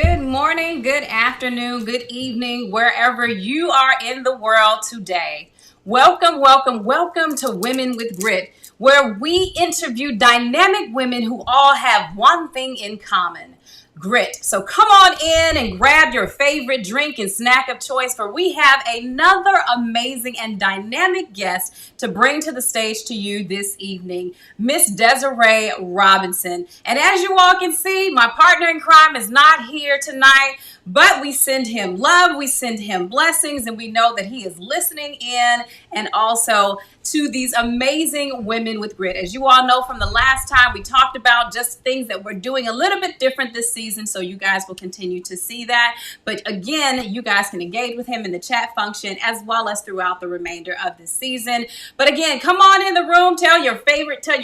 Good morning, good afternoon, good evening, wherever you are in the world today. Welcome, welcome, welcome to Women with Grit, where we interview dynamic women who all have one thing in common: grit. So come on in and grab your favorite drink and snack of choice, for we have another amazing and dynamic guest to bring to the stage to you this evening, Miss Desiree Robinson. And as you all can see, my partner in crime is not here tonight, but we send him love, we send him blessings, and we know that he is listening in, and also to these amazing women with grit. As you all know from the last time, we talked about just things that we're doing a little bit different this season, so you guys will continue to see that. But again, you guys can engage with him in the chat function as well as throughout the remainder of this season. But again, come on in the room, tell your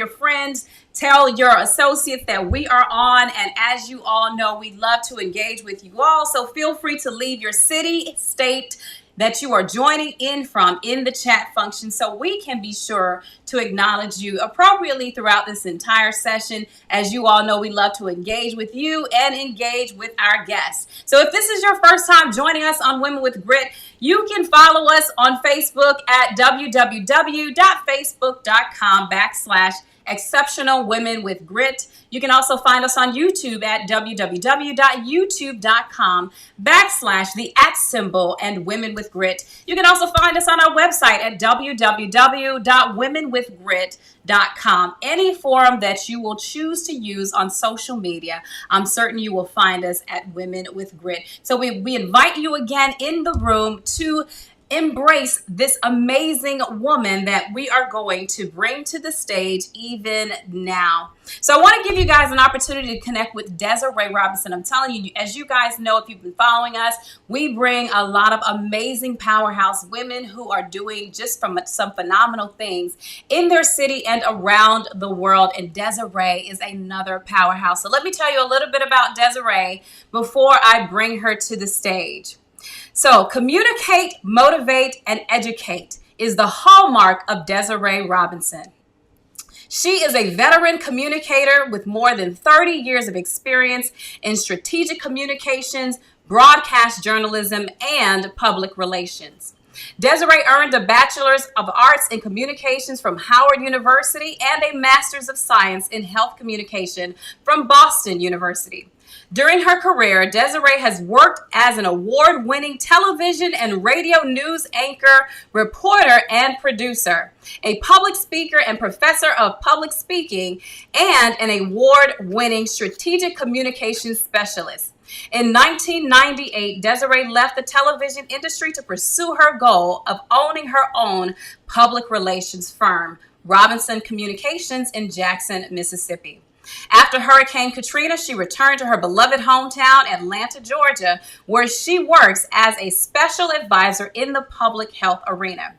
friends, tell your associates that we are on. And as you all know, we love to engage with you all. So feel free to leave your city, state that you are joining in from in the chat function, so we can be sure to acknowledge you appropriately throughout this entire session. As you all know, we love to engage with you and engage with our guests. So if this is your first time joining us on Women with Grit, you can follow us on Facebook at www.facebook.com/Exceptional Women with Grit. You can also find us on YouTube at www.youtube.com/the @ and Women with Grit. You can also find us on our website at www.womenwithgrit.com. Any forum that you will choose to use on social media, I'm certain you will find us at Women with Grit. So we invite you again in the room to embrace this amazing woman that we are going to bring to the stage even now. So I want to give you guys an opportunity to connect with Desiree Robinson. I'm telling you, as you guys know, if you've been following us, we bring a lot of amazing powerhouse women who are doing just some phenomenal things in their city and around the world. And Desiree is another powerhouse. So let me tell you a little bit about Desiree before I bring her to the stage. So communicate, motivate, and educate is the hallmark of Desiree Robinson. She is a veteran communicator with more than 30 years of experience in strategic communications, broadcast journalism, and public relations. Desiree earned a Bachelor's of Arts in Communications from Howard University and a Master's of Science in Health Communication from Boston University. During her career, Desiree has worked as an award-winning television and radio news anchor, reporter, and producer, a public speaker and professor of public speaking, and an award-winning strategic communications specialist. In 1998, Desiree left the television industry to pursue her goal of owning her own public relations firm, Robinson Communications, in Jackson, Mississippi. After Hurricane Katrina, she returned to her beloved hometown, Atlanta, Georgia, where she works as a special advisor in the public health arena.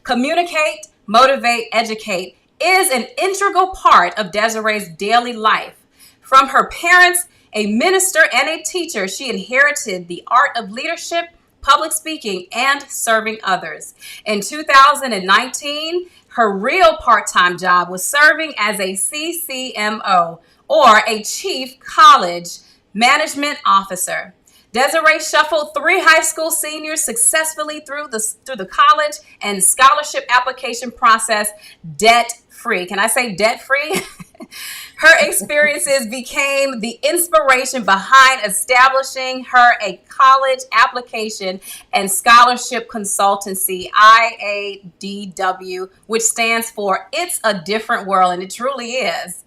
Communicate, motivate, educate is an integral part of Desiree's daily life. From her parents, a minister and a teacher, she inherited the art of leadership, public speaking, and serving others. In 2019, her real part-time job was serving as a CCMO, or a Chief College Management Officer. Desiree shuffled 3 high school seniors successfully through the college and scholarship application process debt-free. Can I say debt-free? Her experiences became the inspiration behind establishing her a college application and scholarship consultancy, IADW, which stands for It's a Different World, and it truly is.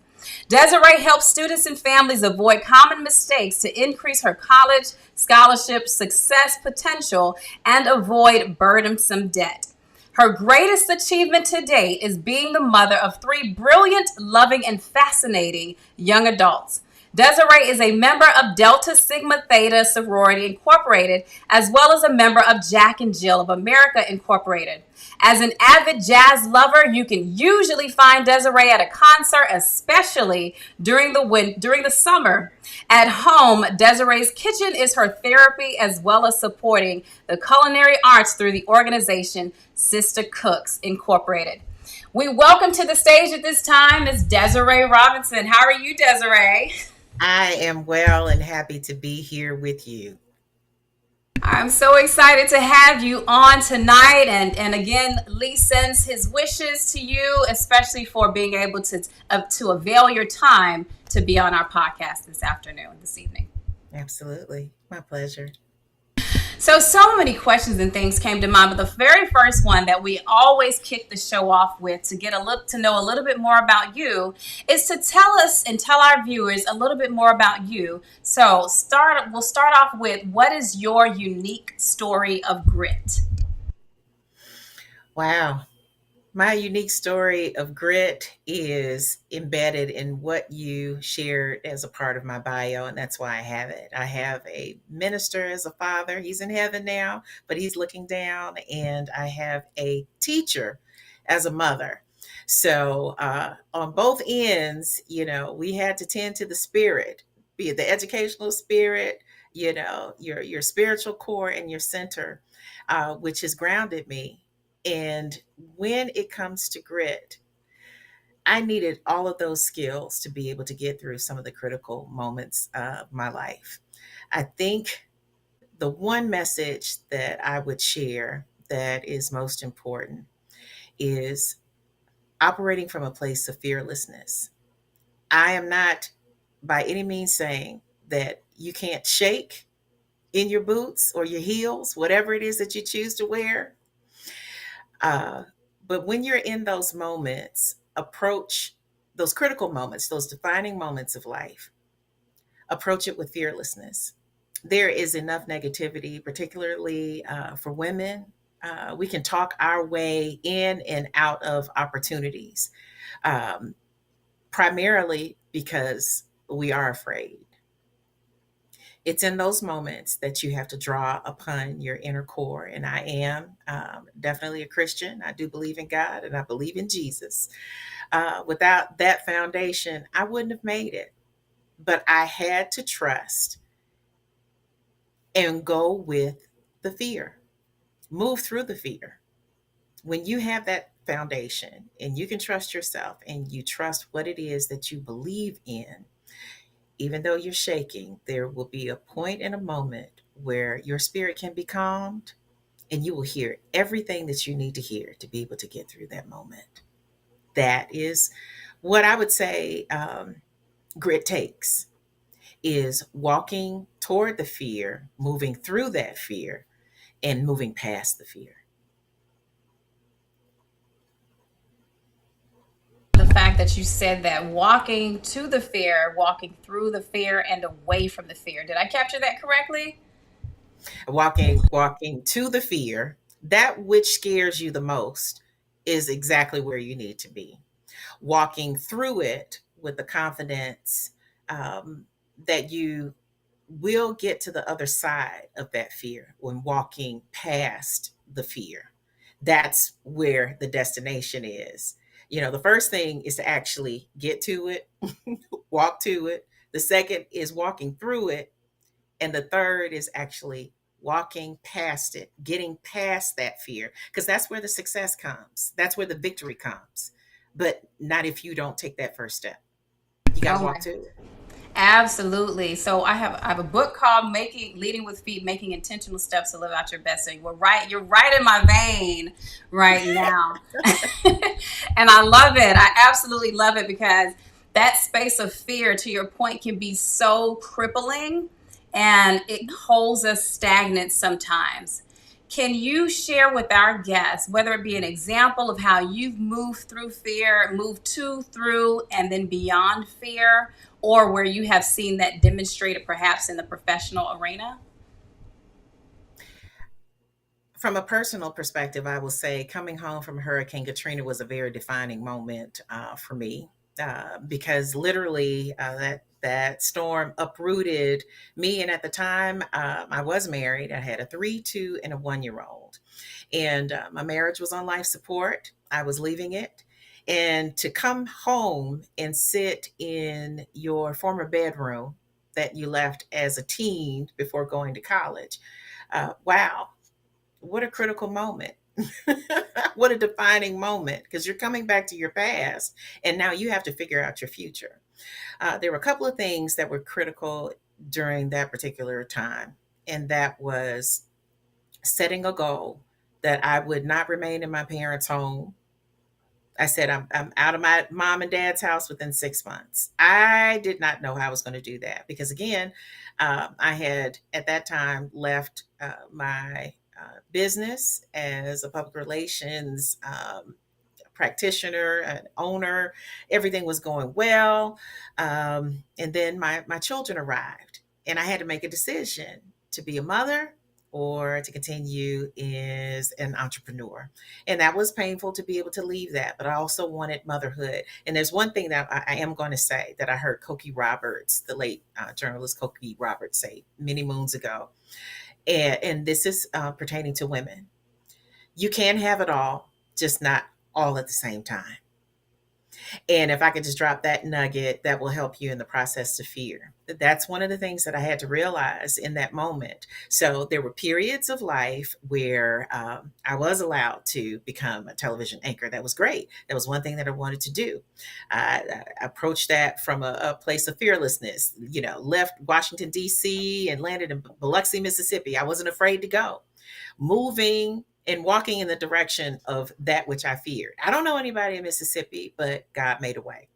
Desiree helps students and families avoid common mistakes to increase her college scholarship success potential and avoid burdensome debt. Her greatest achievement to date is being the mother of 3 brilliant, loving, and fascinating young adults. Desiree is a member of Delta Sigma Theta Sorority Incorporated, as well as a member of Jack and Jill of America Incorporated. As an avid jazz lover, you can usually find Desiree at a concert, especially during the summer. At home, Desiree's kitchen is her therapy, as well as supporting the culinary arts through the organization Sister Cooks Incorporated. We welcome to the stage at this time Ms. Desiree Robinson. How are you, Desiree? I am well and happy to be here with you. I'm so excited to have you on tonight. And again, Lee sends his wishes to you, especially for being able to avail your time to be on our podcast this afternoon, this evening. Absolutely. My pleasure. So many questions and things came to mind, but the very first one that we always kick the show off with to get a look to know a little bit more about you is to tell us and tell our viewers a little bit more about you. So we'll start off with, what is your unique story of grit? Wow. My unique story of grit is embedded in what you shared as a part of my bio, and that's why I have it. I have a minister as a father. He's in heaven now, but he's looking down, and I have a teacher as a mother. So, on both ends, we had to tend to the spirit, be it the educational spirit, your spiritual core and your center, which has grounded me. And when it comes to grit, I needed all of those skills to be able to get through some of the critical moments of my life. I think the one message that I would share that is most important is operating from a place of fearlessness. I am not by any means saying that you can't shake in your boots or your heels, whatever it is that you choose to wear. Uh, but when you're in those moments, approach those critical moments, those defining moments of life, approach it with fearlessness. There is enough negativity, particularly for women. We can talk our way in and out of opportunities, um, primarily because we are afraid. It's in those moments that you have to draw upon your inner core. And I am definitely a Christian. I do believe in God and I believe in Jesus. Without that foundation, I wouldn't have made it. But I had to trust and go with the fear, move through the fear. When you have that foundation and you can trust yourself and you trust what it is that you believe in, even though you're shaking, there will be a point and a moment where your spirit can be calmed and you will hear everything that you need to hear to be able to get through that moment. That is what I would say grit takes, is walking toward the fear, moving through that fear, and moving past the fear. The fact that you said that, walking to the fear, walking through the fear, and away from the fear. Did I capture that correctly? Walking to the fear, that which scares you the most is exactly where you need to be. Walking through it with the confidence that you will get to the other side of that fear when walking past the fear. That's where the destination is. The first thing is to actually get to it, walk to it. The second is walking through it. And the third is actually walking past it, getting past that fear, because that's where the success comes. That's where the victory comes. But not if you don't take that first step. You got to Oh walk my, to it. absolutely. So I have a book called Making Leading with Feet, Making Intentional Steps to Live Out Your Best. So you're right in my vein right now. And I love it. I absolutely love it, because that space of fear, to your point, can be so crippling and it holds us stagnant sometimes. Can you share with our guests, whether it be an example of how you've moved through fear, moved to, through, and then beyond fear, or where you have seen that demonstrated perhaps in the professional arena? From a personal perspective, I will say coming home from Hurricane Katrina was a very defining moment for me, because literally that storm uprooted me. And at the time, I was married. I had a 3, 2, and a 1 year old, and my marriage was on life support. I was leaving it. And to come home and sit in your former bedroom that you left as a teen before going to college, wow, what a critical moment. What a defining moment, because you're coming back to your past and now you have to figure out your future. There were a couple of things that were critical during that particular time, and that was setting a goal that I would not remain in my parents' home. I said, I'm out of my mom and dad's house within 6 months. I did not know how I was going to do that because, again, I had at that time left my business as a public relations practitioner, an owner. Everything was going well. And then my children arrived, and I had to make a decision to be a mother or to continue as an entrepreneur. And that was painful to be able to leave that, but I also wanted motherhood. And there's one thing that I am going to say that I heard Cokie Roberts, the late journalist Cokie Roberts, say many moons ago. And this is pertaining to women. You can have it all, just not all at the same time. And if I could just drop that nugget, that will help you in the process to fear. That's one of the things that I had to realize in that moment. So there were periods of life where I was allowed to become a television anchor. That was great. That was one thing that I wanted to do. I approached that from a place of fearlessness. You know, left Washington, D.C. and landed in Biloxi, Mississippi. I wasn't afraid to go. Moving and walking in the direction of that which I feared. I don't know anybody in Mississippi, but God made a way.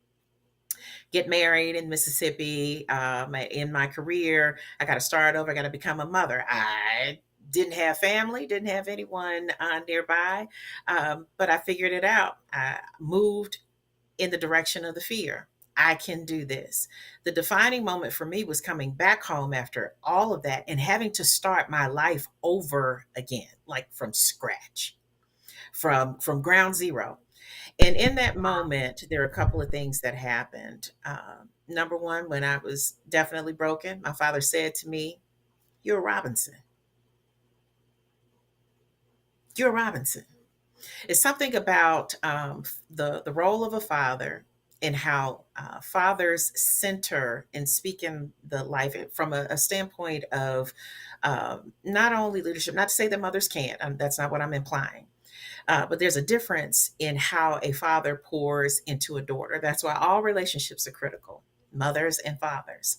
Get married in Mississippi. In my career, I got to start over. I got to become a mother. I didn't have family, didn't have anyone nearby, but I figured it out. I moved in the direction of the fear. I can do this. The defining moment for me was coming back home after all of that and having to start my life over again, like from scratch, from ground zero. And in that moment, there are a couple of things that happened. Number one, when I was definitely broken, my father said to me, "You're a Robinson. You're a Robinson." It's something about the role of a father and how fathers center and speak in the life from a standpoint of not only leadership, not to say that mothers can't, that's not what I'm implying, but there's a difference in how a father pours into a daughter. That's why all relationships are critical, mothers and fathers.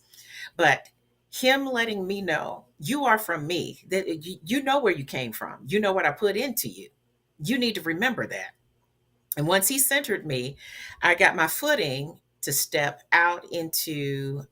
But him letting me know you are from me, that you know where you came from, you know what I put into you. You need to remember that. And once he centered me, I got my footing to step out into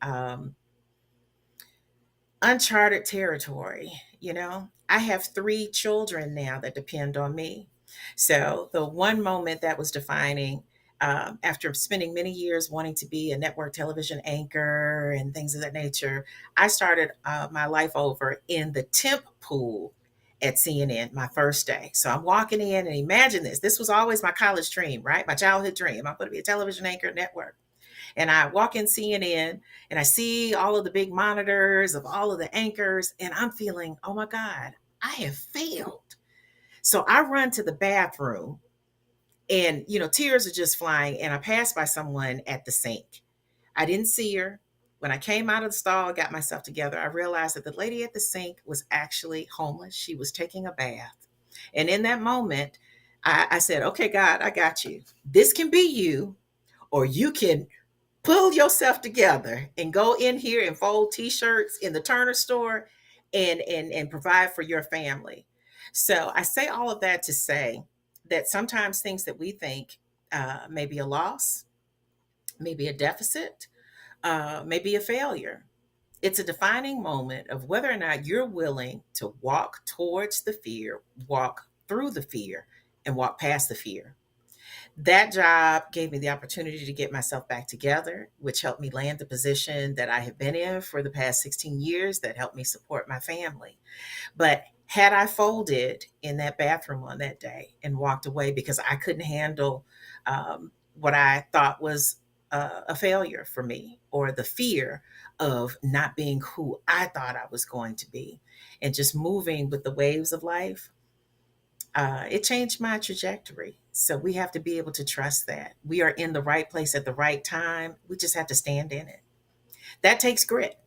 uncharted territory. You know, I have 3 children now that depend on me. So the one moment that was defining, after spending many years wanting to be a network television anchor and things of that nature, I started my life over in the temp pool at CNN my first day. So I'm walking in, and imagine this. This was always my college dream, right? My childhood dream. I'm going to be a television anchor at network. And I walk in CNN and I see all of the big monitors of all of the anchors, and I'm feeling, oh my God, I have failed. So I run to the bathroom, and tears are just flying, and I pass by someone at the sink. I didn't see her. When I came out of the stall, I got myself together. I realized that the lady at the sink was actually homeless. She was taking a bath. And in that moment, I said, okay, God, I got you. This can be you, or you can pull yourself together and go in here and fold t-shirts in the Turner store and provide for your family. So I say all of that to say that sometimes things that we think may be a loss, maybe a deficit, maybe a failure, it's a defining moment of whether or not you're willing to walk towards the fear, walk through the fear, and walk past the fear. That job gave me the opportunity to get myself back together, which helped me land the position that I have been in for the past 16 years, that helped me support my family. But had I folded in that bathroom on that day and walked away because I couldn't handle what I thought was a failure for me, or the fear of not being who I thought I was going to be, and just moving with the waves of life, it changed my trajectory. So we have to be able to trust that we are in the right place at the right time. We just have to stand in it. That takes grit.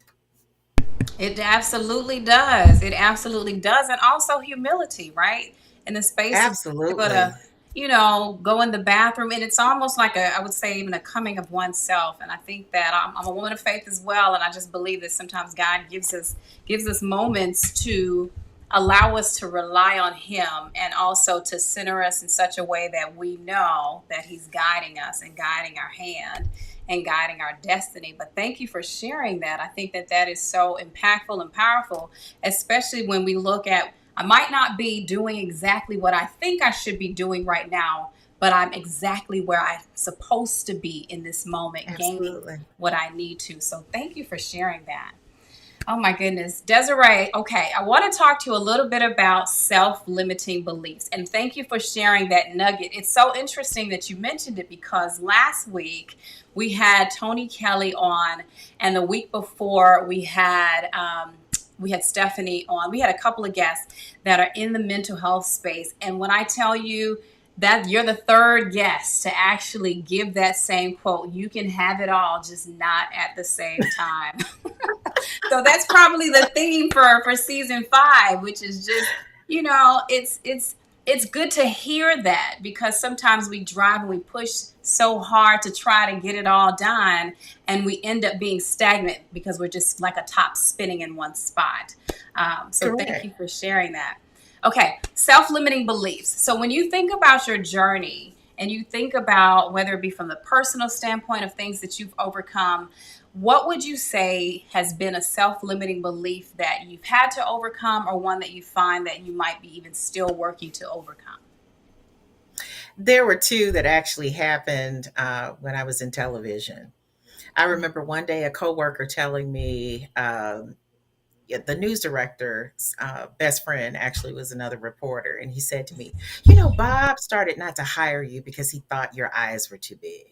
It absolutely does. It absolutely does. And also humility, right? In the space of able to Absolutely. go in the bathroom, and it's almost like I would say even a coming of oneself. And I think that I'm a woman of faith as well, and I just believe that sometimes God gives us moments to allow us to rely on Him, and also to center us in such a way that we know that He's guiding us and guiding our hand and guiding our destiny. But thank you for sharing that. I think that that is so impactful and powerful, especially when we look at, I might not be doing exactly what I think I should be doing right now, but I'm exactly where I'm supposed to be in this moment, gaining Absolutely. what I need to. So thank you for sharing that. Oh my goodness. Desiree, okay, I want to talk to you a little bit about self limiting beliefs. And thank you for sharing that nugget. It's so interesting that you mentioned it, because last week we had Tony Kelly on, and the week before we had Stephanie on. We had a couple of guests that are in the mental health space. And when I tell you that you're the third guest to actually give that same quote, you can have it all, just not at the same time. So that's probably the theme for season 5, which is just, it's good to hear that, because sometimes we drive and we push so hard to try to get it all done, and we end up being stagnant because we're just like a top spinning in one spot. So thank Correct. you for sharing that. Okay, self-limiting beliefs. So when you think about your journey, and you think about whether it be from the personal standpoint of things that you've overcome, what would you say has been a self-limiting belief that you've had to overcome, or one that you find that you might be even still working to overcome? There were two that actually happened when I was in television. I remember one day a coworker telling me, yeah, the news director's best friend actually was another reporter, and he said to me, Bob started not to hire you because he thought your eyes were too big.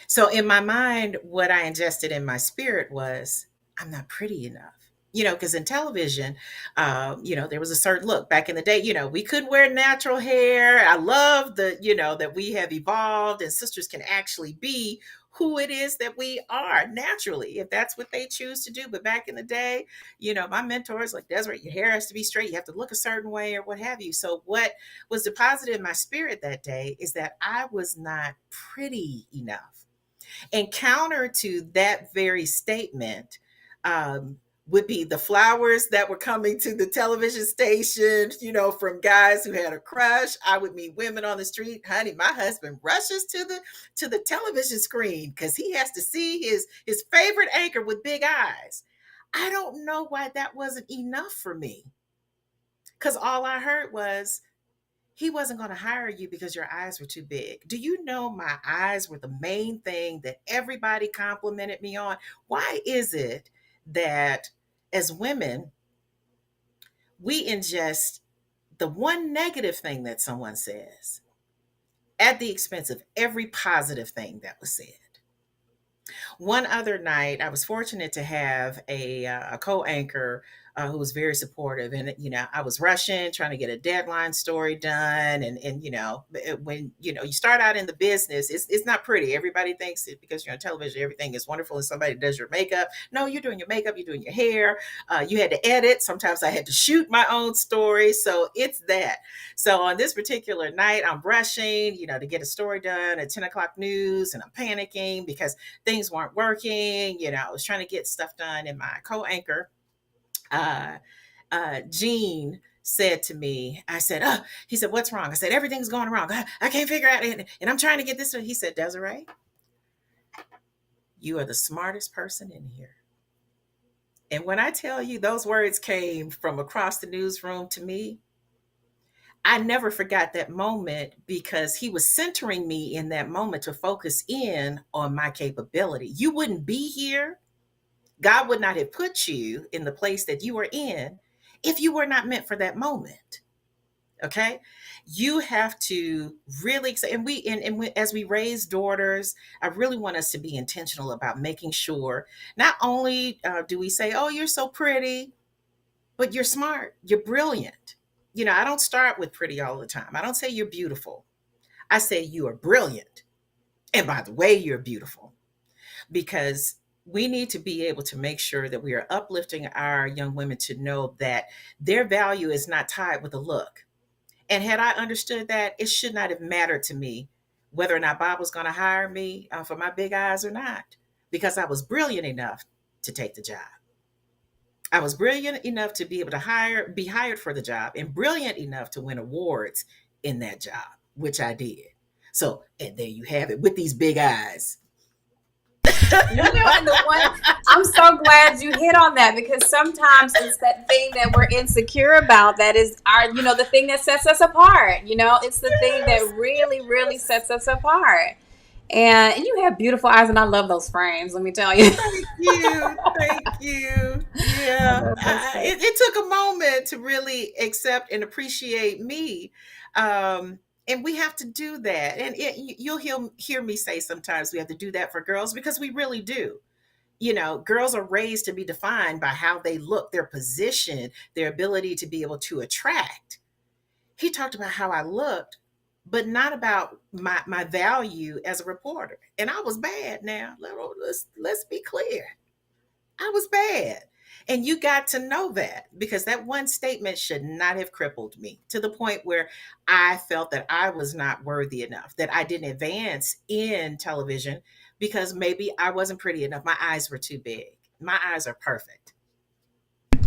So in my mind, what I ingested in my spirit was, I'm not pretty enough. Because in television, there was a certain look back in the day. We couldn't wear natural hair. I love that we have evolved and sisters can actually be who it is that we are naturally, if that's what they choose to do. But back in the day, my mentors like, Desiree, your hair has to be straight. You have to look a certain way or what have you. So what was deposited in my spirit that day is that I was not pretty enough. And counter to that very statement, would be the flowers that were coming to the television station, from guys who had a crush. I would meet women on the street. Honey, my husband rushes to the television screen because he has to see his favorite anchor with big eyes. I don't know why that wasn't enough for me. Because all I heard was, he wasn't going to hire you because your eyes were too big. Do you know my eyes were the main thing that everybody complimented me on? Why is it that as women, we ingest the one negative thing that someone says at the expense of every positive thing that was said? One other night, I was fortunate to have a co-anchor who was very supportive, and I was rushing, trying to get a deadline story done, and when you start out in the business, it's not pretty. Everybody thinks it because you're on television, everything is wonderful, and somebody does your makeup. No, you're doing your makeup, you're doing your hair. You had to edit. Sometimes I had to shoot my own story, so it's that. So on this particular night, I'm rushing, to get a story done at 10 o'clock news, and I'm panicking because things weren't working. I was trying to get stuff done, and my co-anchor, Gene, said to me, I said, oh, he said, what's wrong? I said, everything's going wrong. I can't figure out it. And I'm trying to get this. He said, Desiree, you are the smartest person in here. And when I tell you those words came from across the newsroom to me, I never forgot that moment because he was centering me in that moment to focus in on my capability. You wouldn't be here. God would not have put you in the place that you are in if you were not meant for that moment. Okay. You have to really, as we raise daughters, I really want us to be intentional about making sure not only do we say, oh, you're so pretty, but you're smart, you're brilliant. I don't start with pretty all the time. I don't say you're beautiful. I say you are brilliant. And by the way, you're beautiful, because we need to be able to make sure that we are uplifting our young women to know that their value is not tied with a look. And had I understood that, it should not have mattered to me whether or not Bob was going to hire me for my big eyes or not, because I was brilliant enough to take the job. I was brilliant enough to be able to be hired for the job, and brilliant enough to win awards in that job, which I did. So, and there you have it with these big eyes. And the one, I'm so glad you hit on that, because sometimes it's that thing that we're insecure about that is our, the thing that sets us apart. It's the thing that Yes, really, really yes. sets us apart. And you have beautiful eyes, and I love those frames. Let me tell you, Thank you. Thank you. I Yeah. love those frames. It took a moment to really accept and appreciate me. And we have to do that. And you'll hear me say sometimes we have to do that for girls, because we really do. Girls are raised to be defined by how they look, their position, their ability to be able to attract. He talked about how I looked, but not about my value as a reporter. And I was bad. Now let's be clear. I was bad. And you got to know that, because that one statement should not have crippled me to the point where I felt that I was not worthy enough, that I didn't advance in television because maybe I wasn't pretty enough. My eyes were too big. My eyes are perfect.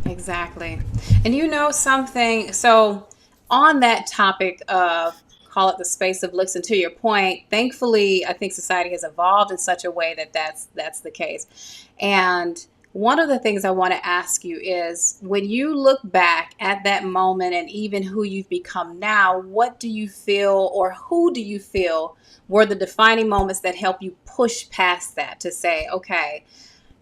Exactly. And something, so on that topic of, call it the space of looks, and to your point, thankfully, I think society has evolved in such a way that that's the case. And one of the things I want to ask you is, when you look back at that moment and even who you've become now, what do you feel, or who do you feel were the defining moments that help you push past that to say, okay,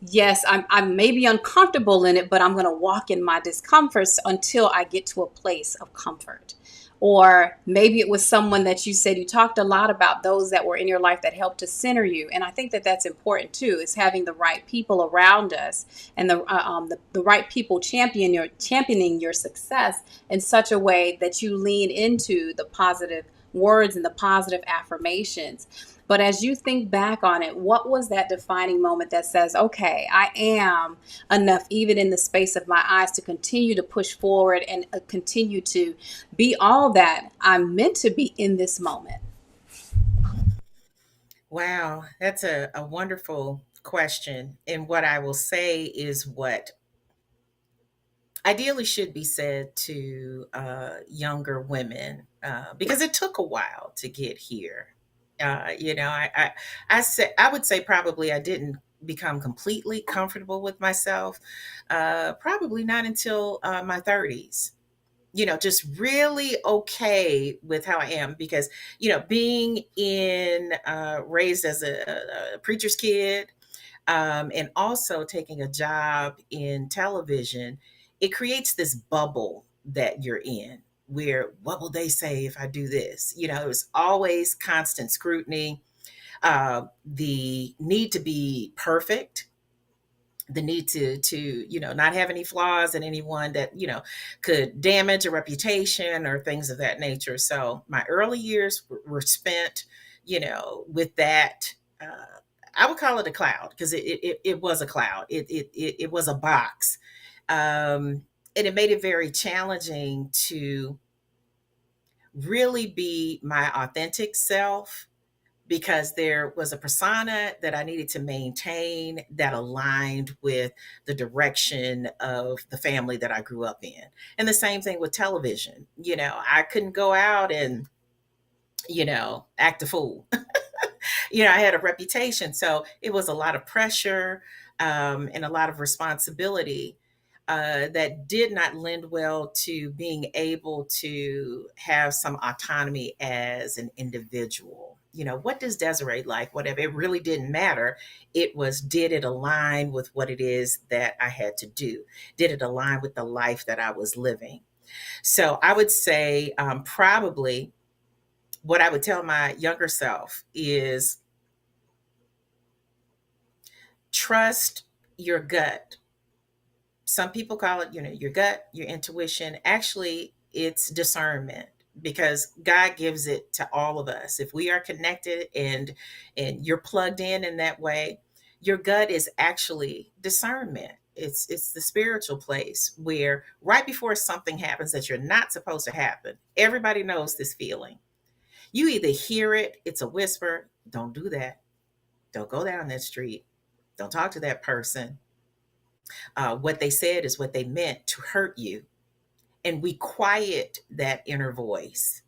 yes, I may be uncomfortable in it, but I'm going to walk in my discomforts until I get to a place of comfort. Or maybe it was someone that you said, you talked a lot about those that were in your life that helped to center you. And I think that that's important too, is having the right people around us, and the right people championing your success in such a way that you lean into the positive words and the positive affirmations. But as you think back on it, what was that defining moment that says, okay, I am enough, even in the space of my eyes, to continue to push forward and continue to be all that I'm meant to be in this moment? Wow, that's a wonderful question. And what I will say is what ideally should be said to younger women, because it took a while to get here. I would say probably I didn't become completely comfortable with myself, probably not until my 30s. Just really okay with how I am, because being in raised as a preacher's kid, and also taking a job in television, it creates this bubble that you're in, where what will they say if I do this? It was always constant scrutiny, the need to be perfect, the need to not have any flaws in anyone that could damage a reputation or things of that nature. So my early years were spent with that. I would call it a cloud, because it was a cloud. It was a box, and it made it very challenging to really be my authentic self, because there was a persona that I needed to maintain that aligned with the direction of the family that I grew up in. And the same thing with television. I couldn't go out and act a fool. I had a reputation. So it was a lot of pressure, and a lot of responsibility, that did not lend well to being able to have some autonomy as an individual. What does Desiree like? Whatever. It really didn't matter. It was, did it align with what it is that I had to do? Did it align with the life that I was living? So I would say, probably what I would tell my younger self is, trust your gut. Some people call it, your gut, your intuition. Actually, it's discernment, because God gives it to all of us. If we are connected and you're plugged in that way, your gut is actually discernment. It's the spiritual place where right before something happens that you're not supposed to happen, everybody knows this feeling. You either hear it, it's a whisper, don't do that. Don't go down that street. Don't talk to that person. What they said is what they meant to hurt you. And we quiet that inner voice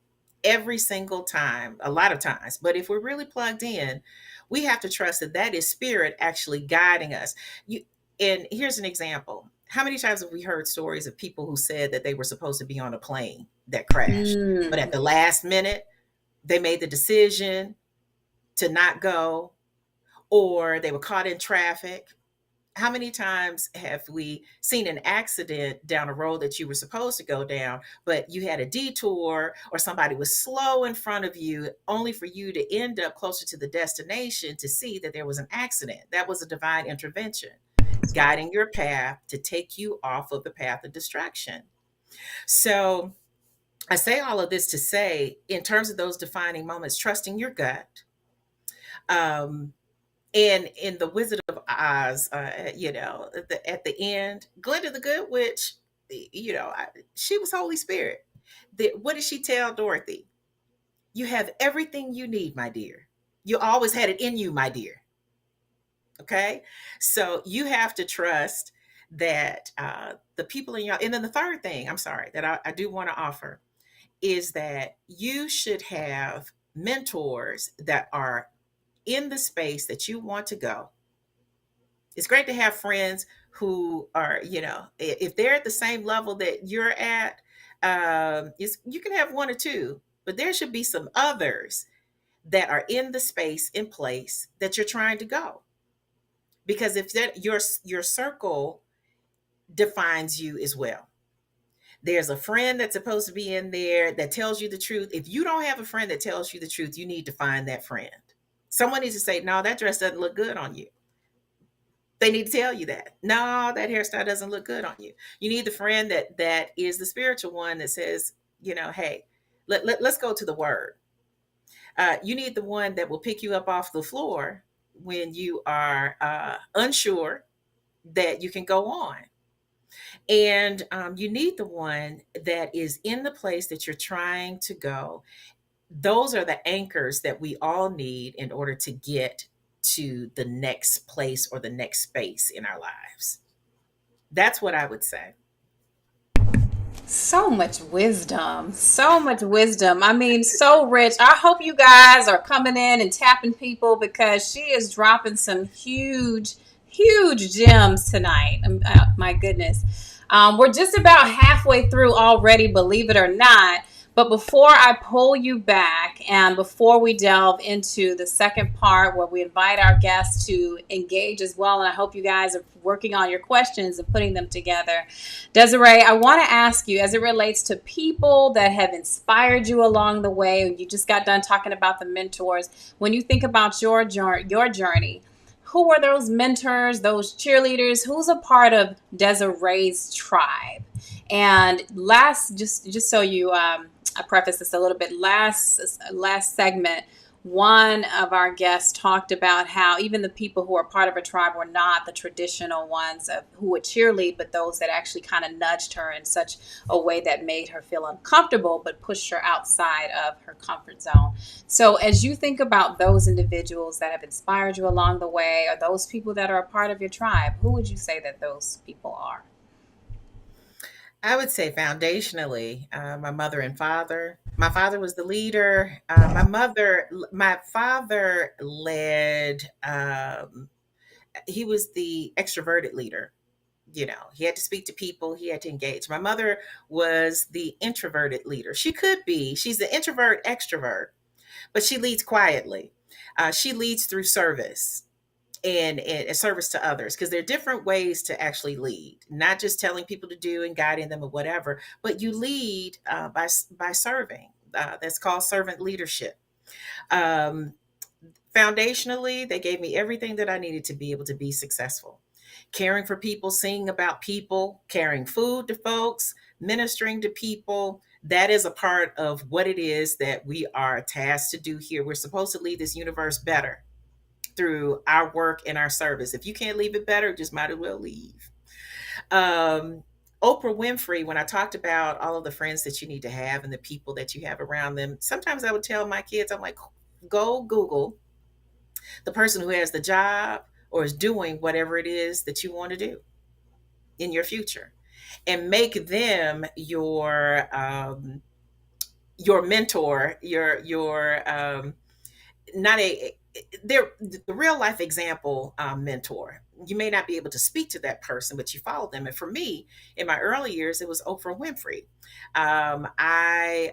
every single time, a lot of times. But if we're really plugged in, we have to trust that that is spirit actually guiding us. You, and here's an example. How many times have we heard stories of people who said that they were supposed to be on a plane that crashed, but at Mm. the last minute, they made the decision to not go, or they were caught in traffic? How many times have we seen an accident down a road that you were supposed to go down, but you had a detour or somebody was slow in front of you, only for you to end up closer to the destination to see that there was an accident? That was a divine intervention, That's right. guiding your path to take you off of the path of distraction. So I say all of this to say, in terms of those defining moments, trusting your gut. Um, and in the Wizard of Oz, at the end, Glinda the Good Witch, she was Holy Spirit. What did she tell Dorothy? You have everything you need, my dear. You always had it in you, my dear. Okay, so you have to trust that the people in your. And then the third thing, I'm sorry, that I do want to offer is that you should have mentors that are in the space that you want to go. It's great to have friends who are, if they're at the same level that you're at, you can have one or two, but there should be some others that are in the space in place that you're trying to go. Because if that your circle defines you as well. There's a friend that's supposed to be in there that tells you the truth. If you don't have a friend that tells you the truth, you need to find that friend. Someone needs to say, no, that dress doesn't look good on you. They need to tell you that. No, that hairstyle doesn't look good on you. You need the friend that is the spiritual one that says, hey, let's go to the word. You need the one that will pick you up off the floor when you are unsure that you can go on. And you need the one that is in the place that you're trying to go. Those are the anchors that we all need in order to get to the next place or the next space in our lives. That's what I would say. So much wisdom. So much wisdom. I mean, so rich. I hope you guys are coming in and tapping people because she is dropping some huge, huge gems tonight. My goodness. We're just about halfway through already, believe it or not. But before I pull you back and before we delve into the second part where we invite our guests to engage as well, and I hope you guys are working on your questions and putting them together. Desiree, I want to ask you as it relates to people that have inspired you along the way. You just got done talking about the mentors. When you think about your journey, who are those mentors, those cheerleaders? Who's a part of Desiree's tribe? And last, just so you, I preface this a little bit. Last segment, one of our guests talked about how even the people who are part of her tribe were not the traditional ones who would cheerlead, but those that actually kind of nudged her in such a way that made her feel uncomfortable, but pushed her outside of her comfort zone. So, as you think about those individuals that have inspired you along the way, or those people that are a part of your tribe, who would you say that those people are? I would say foundationally, my mother and father. My father was the leader. My father led. He was the extroverted leader. He had to speak to people. He had to engage. My mother was the introverted leader. She could be. She's the introvert extrovert, but she leads quietly. She leads through service and service to others, because there are different ways to actually lead, not just telling people to do and guiding them or whatever, but you lead by serving. That's called servant leadership. um, Foundationally, they gave me everything that I needed to be able to be successful: caring for people, singing about people, carrying food to folks, ministering to people. That is a part of what it is that we are tasked to do here. We're supposed to leave this universe better through our work and our service. If you can't leave it better, just might as well leave. Um, Oprah Winfrey, when I talked about all of the friends that you need to have and the people that you have around them, sometimes I would tell my kids, I'm like, go Google the person who has the job or is doing whatever it is that you want to do in your future, and make them your mentor, your not a they're the real life example mentor. You may not be able to speak to that person, but you follow them. And for me, in my early years, it was Oprah Winfrey. I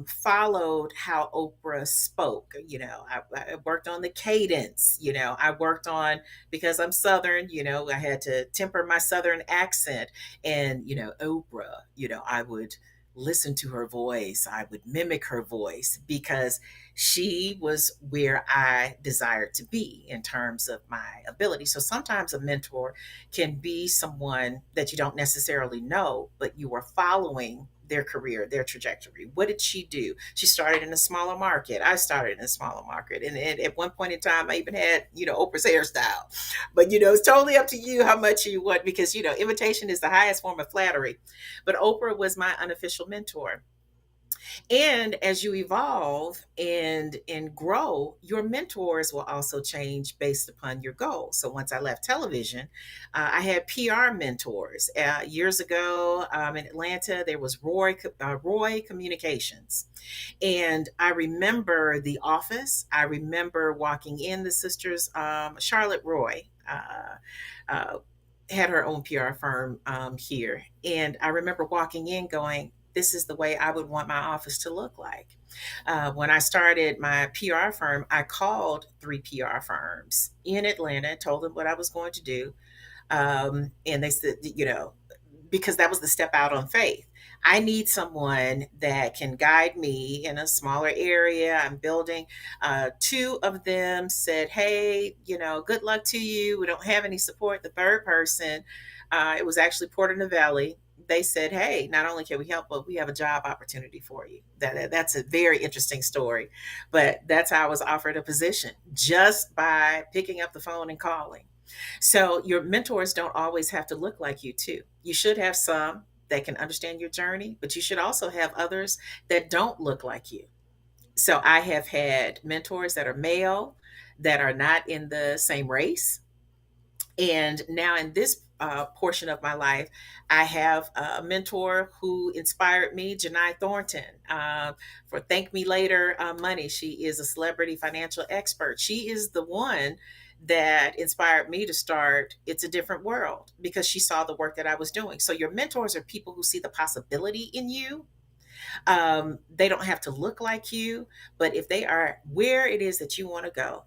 followed how Oprah spoke. I worked on the cadence. I worked on, because I'm Southern. I had to temper my Southern accent. And Oprah. I would listen to her voice. I would mimic her voice because she was where I desired to be in terms of my ability. So sometimes a mentor can be someone that you don't necessarily know, but you are following their career, their trajectory. What did she do? She started in a smaller market. I started in a smaller market. And at one point in time, I even had, Oprah's hairstyle. But, it's totally up to you how much you want, because, imitation is the highest form of flattery. But Oprah was my unofficial mentor. And as you evolve and grow, your mentors will also change based upon your goals. So once I left television, I had PR mentors. Years ago, in Atlanta, there was Roy Communications. And I remember The Office. I remember walking in, the sisters, Charlotte Roy. Had her own PR firm here. And I remember walking in going, this is the way I would want my office to look like. When I started my PR firm, I called 3 PR firms in Atlanta, told them what I was going to do. And they said, because that was the step out on faith. I need someone that can guide me in a smaller area. I'm building. 2 of them said, hey, good luck to you. We don't have any support. The third person, it was actually Porter Novelli. They said, hey, not only can we help, but we have a job opportunity for you. That's a very interesting story. But that's how I was offered a position, just by picking up the phone and calling. So your mentors don't always have to look like you too. You should have some that can understand your journey, but you should also have others that don't look like you. So I have had mentors that are male, that are not in the same race. And now in this portion of my life, I have a mentor who inspired me, Janai Thornton, for Thank Me Later Money. She is a celebrity financial expert. She is the one that inspired me to start It's a Different World, because she saw the work that I was doing. So your mentors are people who see the possibility in you. They don't have to look like you, but if they are where it is that you want to go,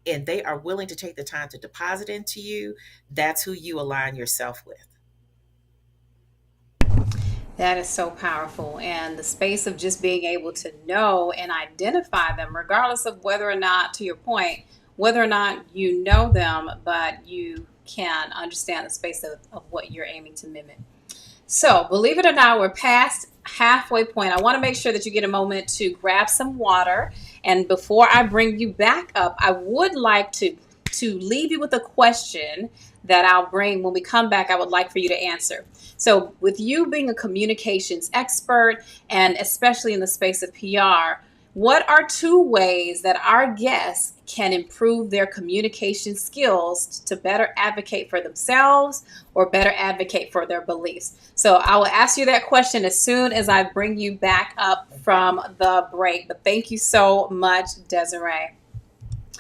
and they are willing to take the time to deposit into you, that's who you align yourself with. That is so powerful. And the space of just being able to know and identify them, regardless of whether or not, to your point, whether or not you know them, but you can understand the space of what you're aiming to mimic. So, believe it or not, we're past halfway point. I want to make sure that you get a moment to grab some water. And before I bring you back up, I would like to leave you with a question that I'll bring when we come back. I would like for you to answer. So, with you being a communications expert, and especially in the space of PR, what are 2 ways that our guests can improve their communication skills to better advocate for themselves or better advocate for their beliefs? So I will ask you that question as soon as I bring you back up from the break. But thank you so much, Desiree.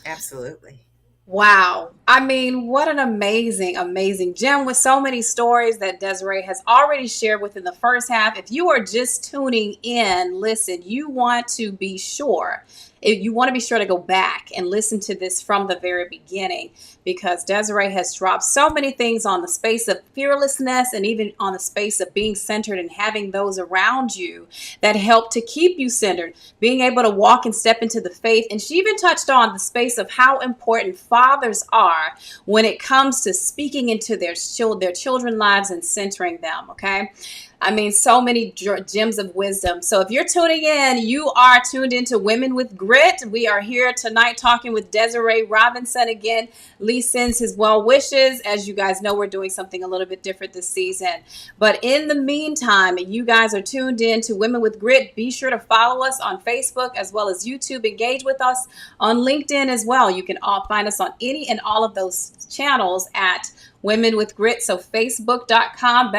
Absolutely. Wow. I mean, what an amazing, amazing gem, with so many stories that Desiree has already shared within the first half. If you are just tuning in, listen, you want to be sure. You want to be sure to go back and listen to this from the very beginning, because Desiree has dropped so many things on the space of fearlessness, and even on the space of being centered and having those around you that help to keep you centered, being able to walk and step into the faith. And she even touched on the space of how important fathers are when it comes to speaking into their children's lives and centering them. Okay. I mean, so many gems of wisdom. So if you're tuning in, you are tuned into Women with Grit. We are here tonight talking with Desiree Robinson again. Lee sends his well wishes. As you guys know, we're doing something a little bit different this season. But in the meantime, you guys are tuned in to Women with Grit. Be sure to follow us on Facebook as well as YouTube. Engage with us on LinkedIn as well. You can all find us on any and all of those channels at Women with Grit. So facebook.com/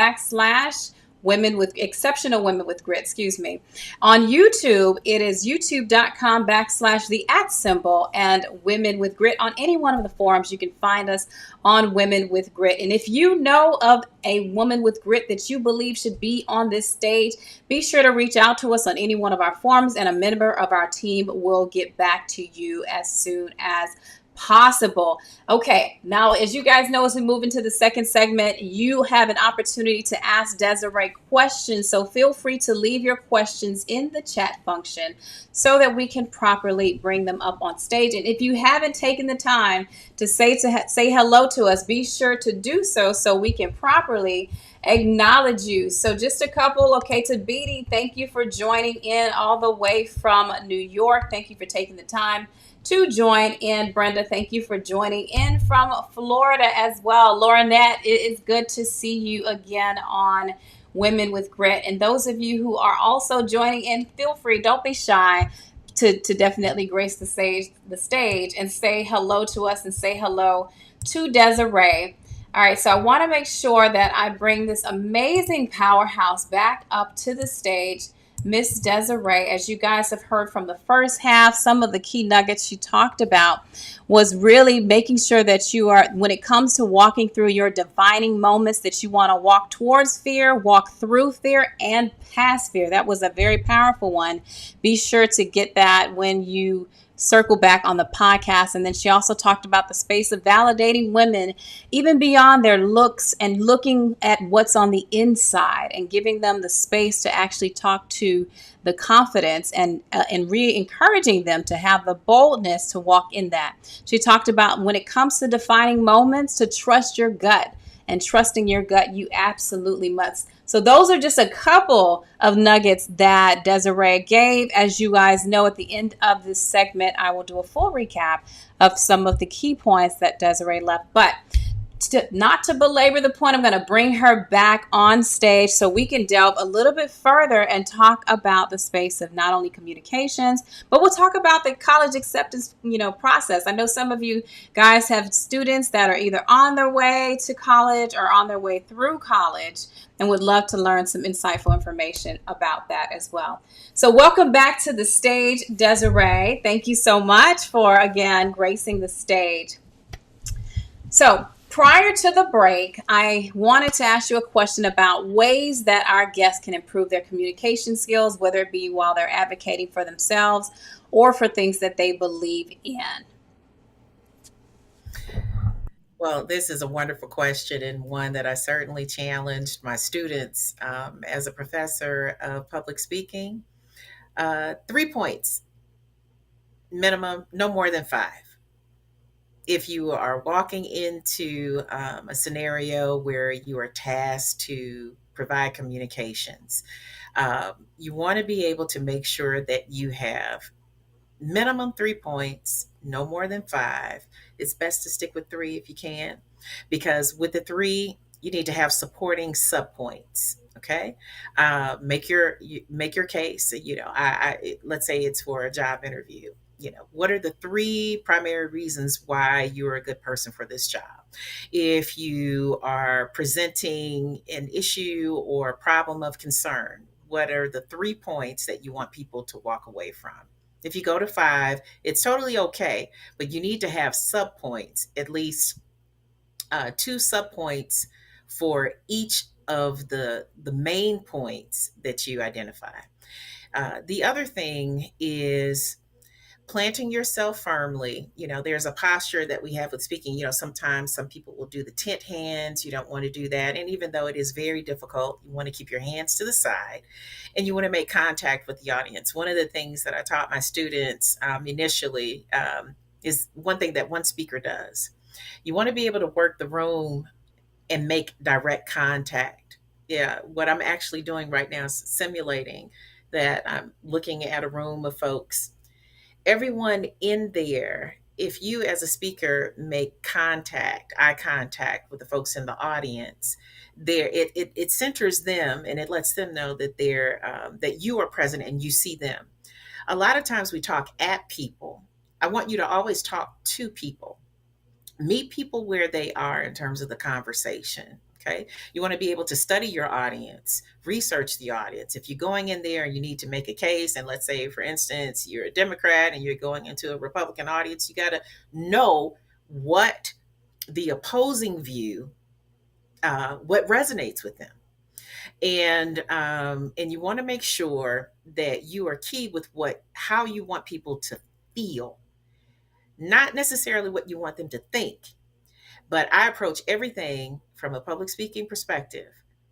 Women with Exceptional Women with Grit, excuse me. On YouTube, it is youtube.com/ the @ symbol and Women with Grit. On any one of the forums, you can find us on Women with Grit. And if you know of a woman with grit that you believe should be on this stage, be sure to reach out to us on any one of our forums, and a member of our team will get back to you as soon as possible. Okay, now as you guys know, as we move into the second segment, you have an opportunity to ask Desiree questions. So feel free to leave your questions in the chat function so that we can properly bring them up on stage. And if you haven't taken the time to say hello to us, be sure to do so we can properly acknowledge you. So just a couple. Okay, to Beatty, thank you for joining in all the way from New York. Thank you for taking the time to join in. Brenda, thank you for joining in from Florida as well. Laurinette, it is good to see you again on Women with Grit. And those of you who are also joining in, feel free, don't be shy to definitely grace the stage and say hello to us and say hello to Desiree. All right, so I want to make sure that I bring this amazing powerhouse back up to the stage. Miss Desiree, as you guys have heard from the first half, some of the key nuggets she talked about was really making sure that you are, when it comes to walking through your defining moments, that you want to walk towards fear, walk through fear, and past fear. That was a very powerful one. Be sure to get that when you circle back on the podcast. And then she also talked about the space of validating women, even beyond their looks, and looking at what's on the inside and giving them the space to actually talk to the confidence and re-encouraging them to have the boldness to walk in that. She talked about when it comes to defining moments, to trust your gut, and trusting your gut, you absolutely must. So those are just a couple of nuggets that Desiree gave. As you guys know, at the end of this segment, I will do a full recap of some of the key points that Desiree left. But not to belabor the point, I'm going to bring her back on stage so we can delve a little bit further and talk about the space of not only communications, but we'll talk about the college acceptance, process. I know some of you guys have students that are either on their way to college or on their way through college, and would love to learn some insightful information about that as well. So welcome back to the stage, Desiree. Thank you so much for, again, gracing the stage. So prior to the break, I wanted to ask you a question about ways that our guests can improve their communication skills, whether it be while they're advocating for themselves or for things that they believe in. Well, this is a wonderful question, and one that I certainly challenged my students as a professor of public speaking. 3 points minimum, no more than 5. If you are walking into a scenario where you are tasked to provide communications, you want to be able to make sure that you have minimum 3 points, no more than 5. It's best to stick with 3 if you can, because with the 3, you need to have supporting subpoints. Okay, make your case. Let's say it's for a job interview. What are the 3 primary reasons why you're a good person for this job? If you are presenting an issue or a problem of concern, what are the 3 points that you want people to walk away from? If you go to 5, it's totally okay, but you need to have subpoints, at least 2 subpoints for each of the main points that you identify. The other thing is planting yourself firmly. There's a posture that we have with speaking. Sometimes some people will do the tent hands. You don't want to do that. And even though it is very difficult, you want to keep your hands to the side and you want to make contact with the audience. One of the things that I taught my students initially is one thing that one speaker does. You want to be able to work the room and make direct contact Yeah, what I'm actually doing right now is simulating that I'm looking at a room of folks. Everyone in there, if you as a speaker make eye contact with the folks in the audience, there it centers them and it lets them know that that you are present and you see them. A lot of times we talk at people. I want you to always talk to people. Meet people where they are in terms of the conversation. Okay. You want to be able to study your audience, research the audience. If you're going in there and you need to make a case, and let's say, for instance, you're a Democrat and you're going into a Republican audience, you got to know what the opposing view, what resonates with them. And you want to make sure that you are key with how you want people to feel, not necessarily what you want them to think. But I approach everything from a public speaking perspective.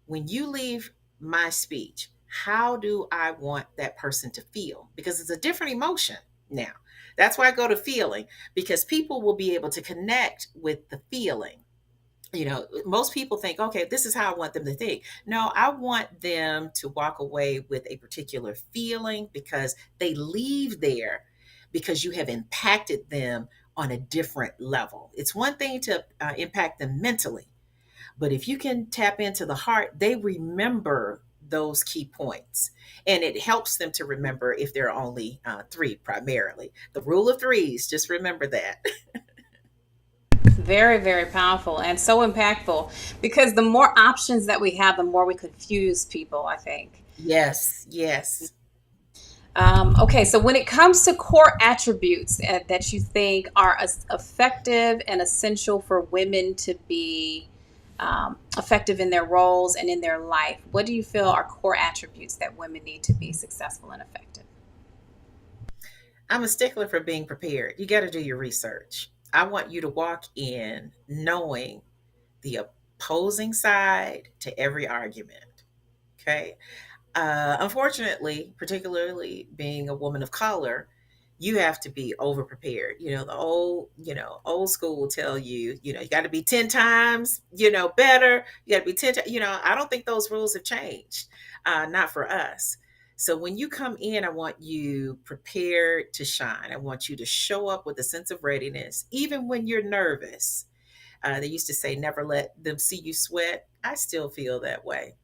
When you leave my speech, how do I want that person to feel? Because it's a different emotion now. That's why I go to feeling, because people will be able to connect with the feeling. Most people think, okay, this is how I want them to think. No, I want them to walk away with a particular feeling because they leave there because you have impacted them on a different level. It's one thing to impact them mentally, but if you can tap into the heart, they remember those key points, and it helps them to remember if there are only three, primarily the rule of threes. Just remember that. Very, very powerful and so impactful, because the more options that we have, the more we confuse people, I think. Yes, yes. Okay, so when it comes to core attributes that you think are effective and essential for women to be effective in their roles and in their life, what do you feel are core attributes that women need to be successful and effective? I'm a stickler for being prepared. You got to do your research. I want you to walk in knowing the opposing side to every argument. Okay. Unfortunately, particularly being a woman of color, you have to be over prepared. Old school will tell you, you got to be 10 times, better. You got to be 10 times, I don't think those rules have changed, not for us. So when you come in, I want you prepared to shine. I want you to show up with a sense of readiness, even when you're nervous. They used to say, never let them see you sweat. I still feel that way.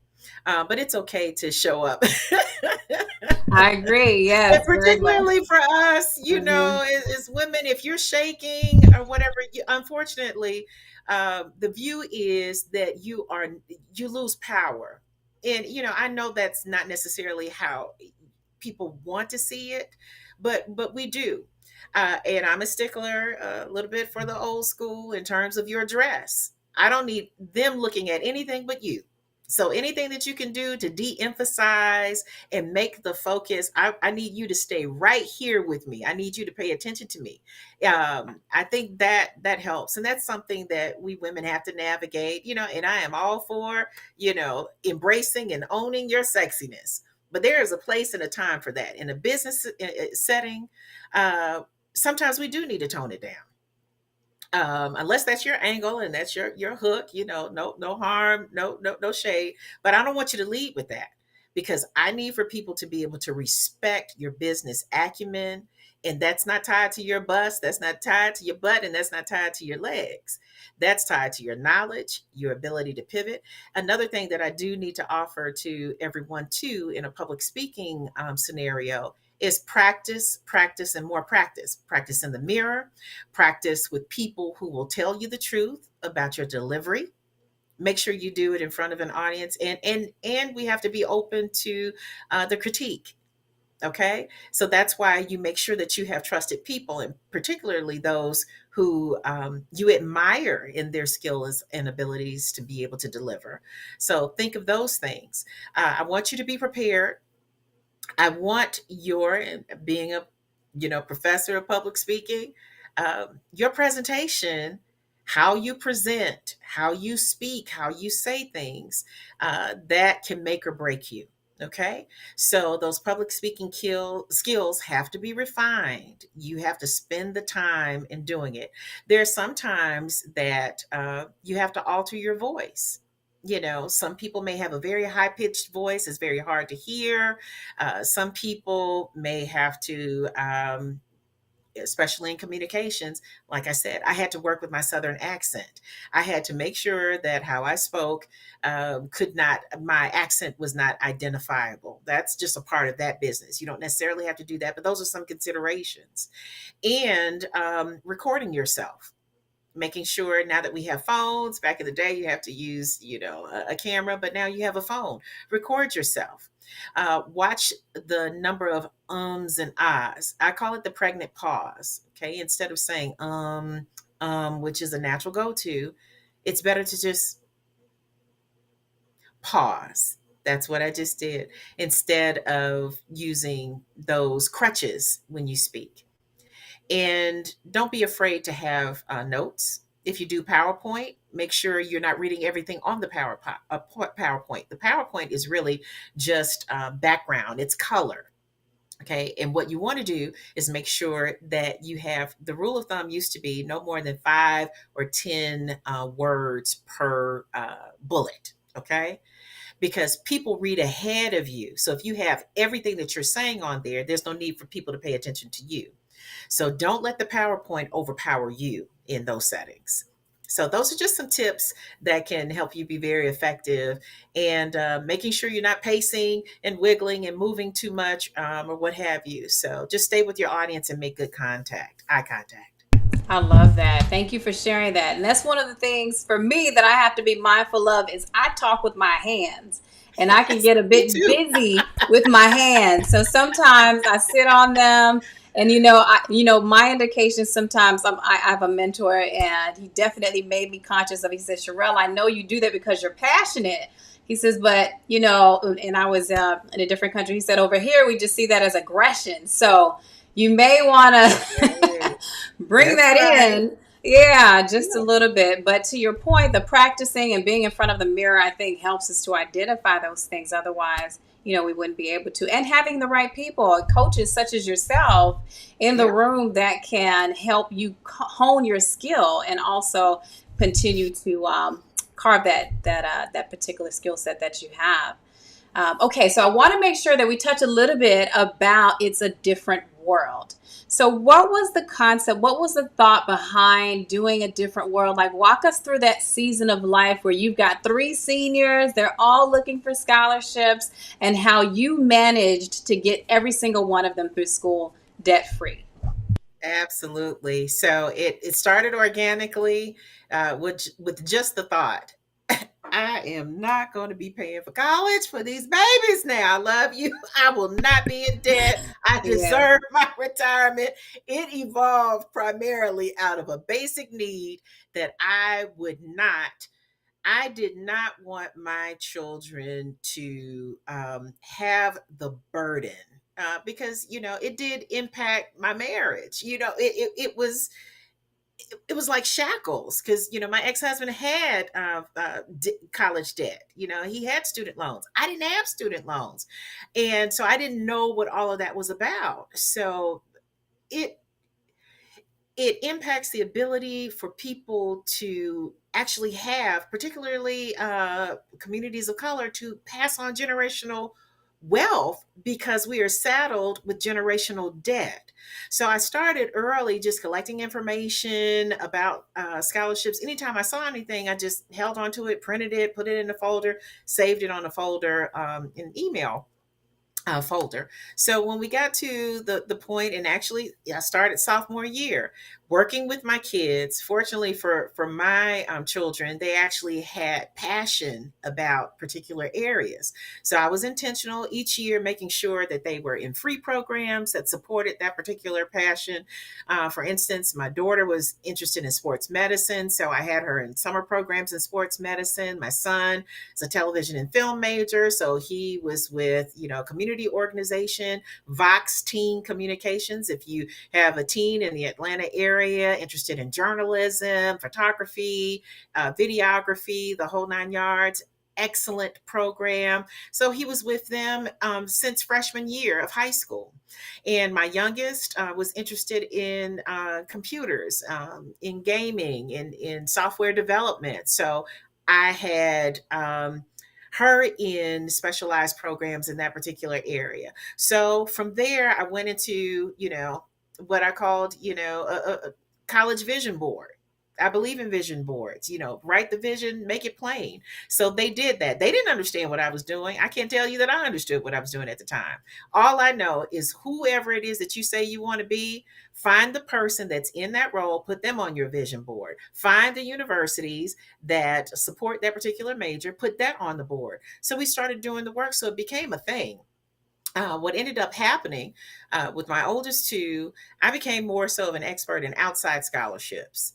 But it's okay to show up. I agree. And Yes, very much. particularly for us, Hmm. as women, if you're shaking or whatever, unfortunately, the view is that you lose power. And I know that's not necessarily how people want to see it, but we do. And I'm a stickler a little bit for the old school in terms of your dress. I don't need them looking at anything but you. So anything that you can do to de-emphasize and make the focus, I need you to stay right here with me. I need you to pay attention to me. I think that helps, and that's something that we women have to navigate. And I am all for embracing and owning your sexiness, but there is a place and a time for that in a business setting. uh, Sometimes we do need to tone it down, unless that's your angle and that's your hook. No harm, no shade, but I don't want you to lead with that, because I need for people to be able to respect your business acumen. And that's not tied to your bust, that's not tied to your butt, and that's not tied to your legs. That's tied to your knowledge, your ability to pivot. Another thing that I do need to offer to everyone too in a public speaking scenario is practice, practice, and more practice. Practice in the mirror, practice with people who will tell you the truth about your delivery. Make sure you do it in front of an audience, and we have to be open to the critique. Okay, so that's why you make sure that you have trusted people, and particularly those who you admire in their skills and abilities to be able to deliver. So think of those things. I want you to be prepared. I want your, being a professor of public speaking, your presentation, how you present, how you speak, how you say things, that can make or break you. Okay, so those public speaking skills have to be refined. You have to spend the time in doing it. There are some times that you have to alter your voice. Some people may have a very high pitched voice, it's very hard to hear. Some people may have to, especially in communications, like I said, I had to work with my Southern accent. I had to make sure that how I spoke could not, my accent was not identifiable. That's just a part of that business. You don't necessarily have to do that, but those are some considerations. And recording yourself, making sure, now that we have phones, back in the day you have to use a camera, but now you have a phone. Record yourself. Watch the number of ums and ahs. I call it the pregnant pause. Okay, instead of saying which is a natural go-to, it's better to just pause. That's what I just did, instead of using those crutches when you speak. And don't be afraid to have notes. If you do PowerPoint, make sure you're not reading everything on the PowerPoint. The PowerPoint is really just background, it's color. Okay. And what you want to do is make sure that you have, the rule of thumb used to be no more than 5 or 10 words per bullet. Okay. Because people read ahead of you. So if you have everything that you're saying on there, there's no need for people to pay attention to you. So don't let the PowerPoint overpower you in those settings. So those are just some tips that can help you be very effective, and making sure you're not pacing and wiggling and moving too much, or what have you. So just stay with your audience and make good eye contact. I love that. Thank you for sharing that. And that's one of the things for me that I have to be mindful of is I talk with my hands, and I can Yes, get a me bit too. busy with my hands. So sometimes I sit on them, and my indication sometimes I have a mentor, and he definitely made me conscious of. He said, "Charelle, I know you do that because you're passionate." He says, but and I was in a different country. He said, over here we just see that as aggression. So you may want to Right. bring That's that right. in. Yeah, just a Yeah. little bit. But to your point, the practicing and being in front of the mirror, I think, helps us to identify those things. Otherwise, we wouldn't be able to. And having the right people, coaches such as yourself in the Yeah. room that can help you hone your skill and also continue to carve that particular skill set that you have. Okay, so I want to make sure that we touch a little bit about it's a different world. So, what was the concept? What was the thought behind doing a different world? Like, walk us through that season of life where you've got 3 seniors, they're all looking for scholarships, and how you managed to get every single one of them through school debt free. Absolutely. So it started organically, with just the thought, I am not going to be paying for college for these babies now. I love you. I will not be in debt. I Yeah. deserve my retirement. It evolved primarily out of a basic need that I did not want my children to have the burden. Because it did impact my marriage. It was like shackles, because my ex-husband had college debt. He had student loans. I didn't have student loans, and so I didn't know what all of that was about. So it it impacts the ability for people to actually have, particularly communities of color, to pass on generational wealth, because we are saddled with generational debt. So I started early, just collecting information about scholarships. Anytime I saw anything, I just held onto it, printed it, put it in a folder, saved it on a folder, in email folder. So when we got to the point, and actually I started sophomore year working with my kids. Fortunately for my children, they actually had passion about particular areas. So I was intentional each year, making sure that they were in free programs that supported that particular passion. For instance, my daughter was interested in sports medicine, so I had her in summer programs in sports medicine. My son is a television and film major, so he was with community organization, Vox Teen Communications. If you have a teen in the Atlanta area interested in journalism, photography, videography, the whole 9 yards, excellent program. So he was with them since freshman year of high school. And my youngest was interested in computers, in gaming, in software development. So I had her in specialized programs in that particular area. So from there, I went into, what I called, a college vision board. I believe in vision boards, write the vision, make it plain. So they did that. They didn't understand what I was doing. I can't tell you that I understood what I was doing at the time. All I know is whoever it is that you say you want to be, find the person that's in that role, put them on your vision board. Find the universities that support that particular major, put that on the board. So we started doing the work. So it became a thing. What ended up happening with my oldest two, I became more so of an expert in outside scholarships.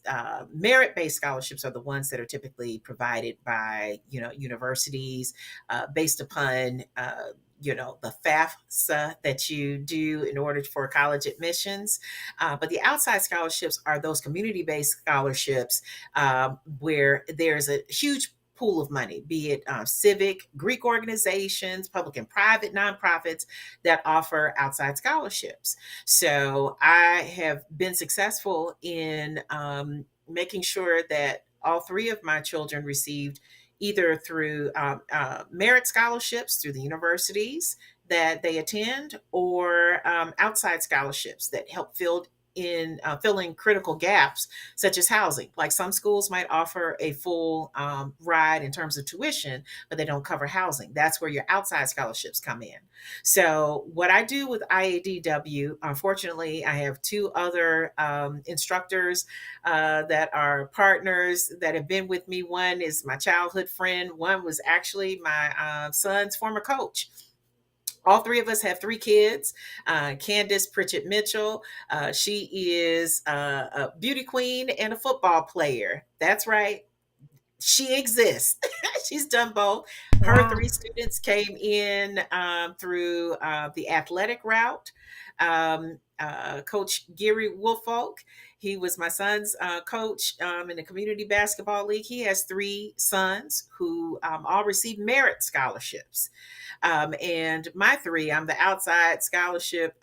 Merit-based scholarships are the ones that are typically provided by, universities based upon, the FAFSA that you do in order for college admissions. But the outside scholarships are those community-based scholarships where there's a huge pool of money, be it civic, Greek organizations, public and private nonprofits that offer outside scholarships. So I have been successful in making sure that all three of my children received either through merit scholarships through the universities that they attend, or outside scholarships that help filling critical gaps such as housing. Like some schools might offer a full ride in terms of tuition, but they don't cover housing. That's where your outside scholarships come in. So what I do with IADW, unfortunately, I have two other instructors that are partners that have been with me. One is my childhood friend. One was actually my son's former coach. All three of us have three kids. Candace Pritchett Mitchell, she is a beauty queen and a football player. That's right. She exists. She's done both. Her Wow. three students came in through the athletic route. Coach Gary Woolfolk, he was my son's coach in the community basketball league. He has three sons who all received merit scholarships. And my three, I'm the outside scholarship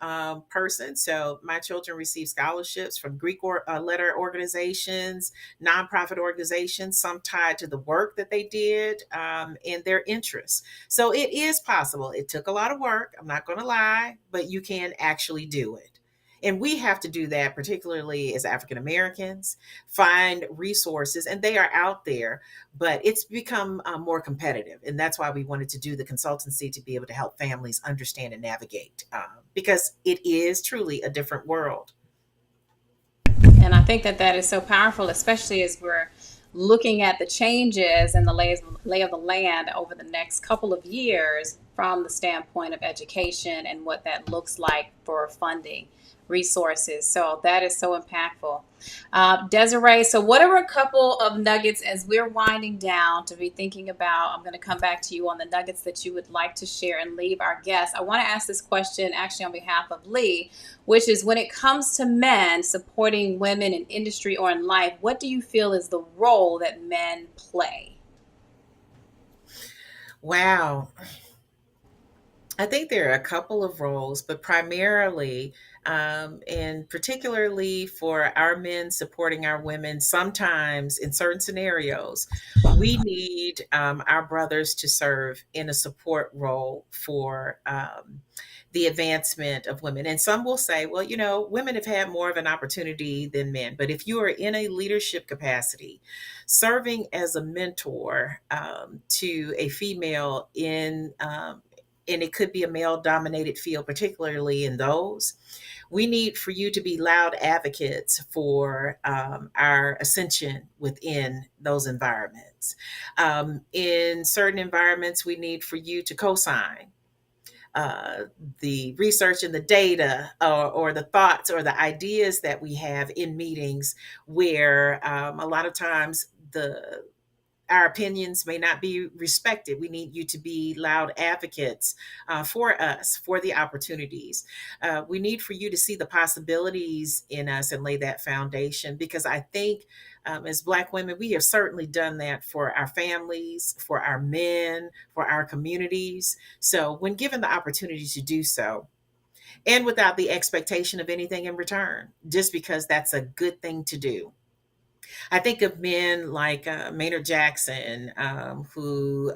person. So my children receive scholarships from Greek letter organizations, nonprofit organizations, some tied to the work that they did and their interests. So it is possible. It took a lot of work. I'm not going to lie, but you can actually do it. And we have to do that, particularly as African Americans, find resources, and they are out there, but it's become more competitive. And that's why we wanted to do the consultancy to be able to help families understand and navigate because it is truly a different world. And I think that that is so powerful, especially as we're looking at the changes and the lay of the land over the next couple of years from the standpoint of education and what that looks like for funding resources. So that is so impactful. Desiree, so what are a couple of nuggets as we're winding down to be thinking about? I'm going to come back to you on the nuggets that you would like to share and leave our guests. I want to ask this question actually on behalf of Lee, which is when it comes to men supporting women in industry or in life, what do you feel is the role that men play? Wow. I think there are a couple of roles, but primarily, and particularly for our men supporting our women, sometimes in certain scenarios, we need our brothers to serve in a support role for the advancement of women. And some will say, well, women have had more of an opportunity than men. But if you are in a leadership capacity, serving as a mentor to a female and it could be a male dominated field, particularly in those. We need for you to be loud advocates for our ascension within those environments. In certain environments, we need for you to co sign uh, the research and the data or the thoughts or the ideas that we have in meetings where a lot of times our opinions may not be respected. We need you to be loud advocates for us, for the opportunities. We need for you to see the possibilities in us and lay that foundation because I think as Black women, we have certainly done that for our families, for our men, for our communities. So when given the opportunity to do so, and without the expectation of anything in return, just because that's a good thing to do. I think of men like Maynard Jackson, who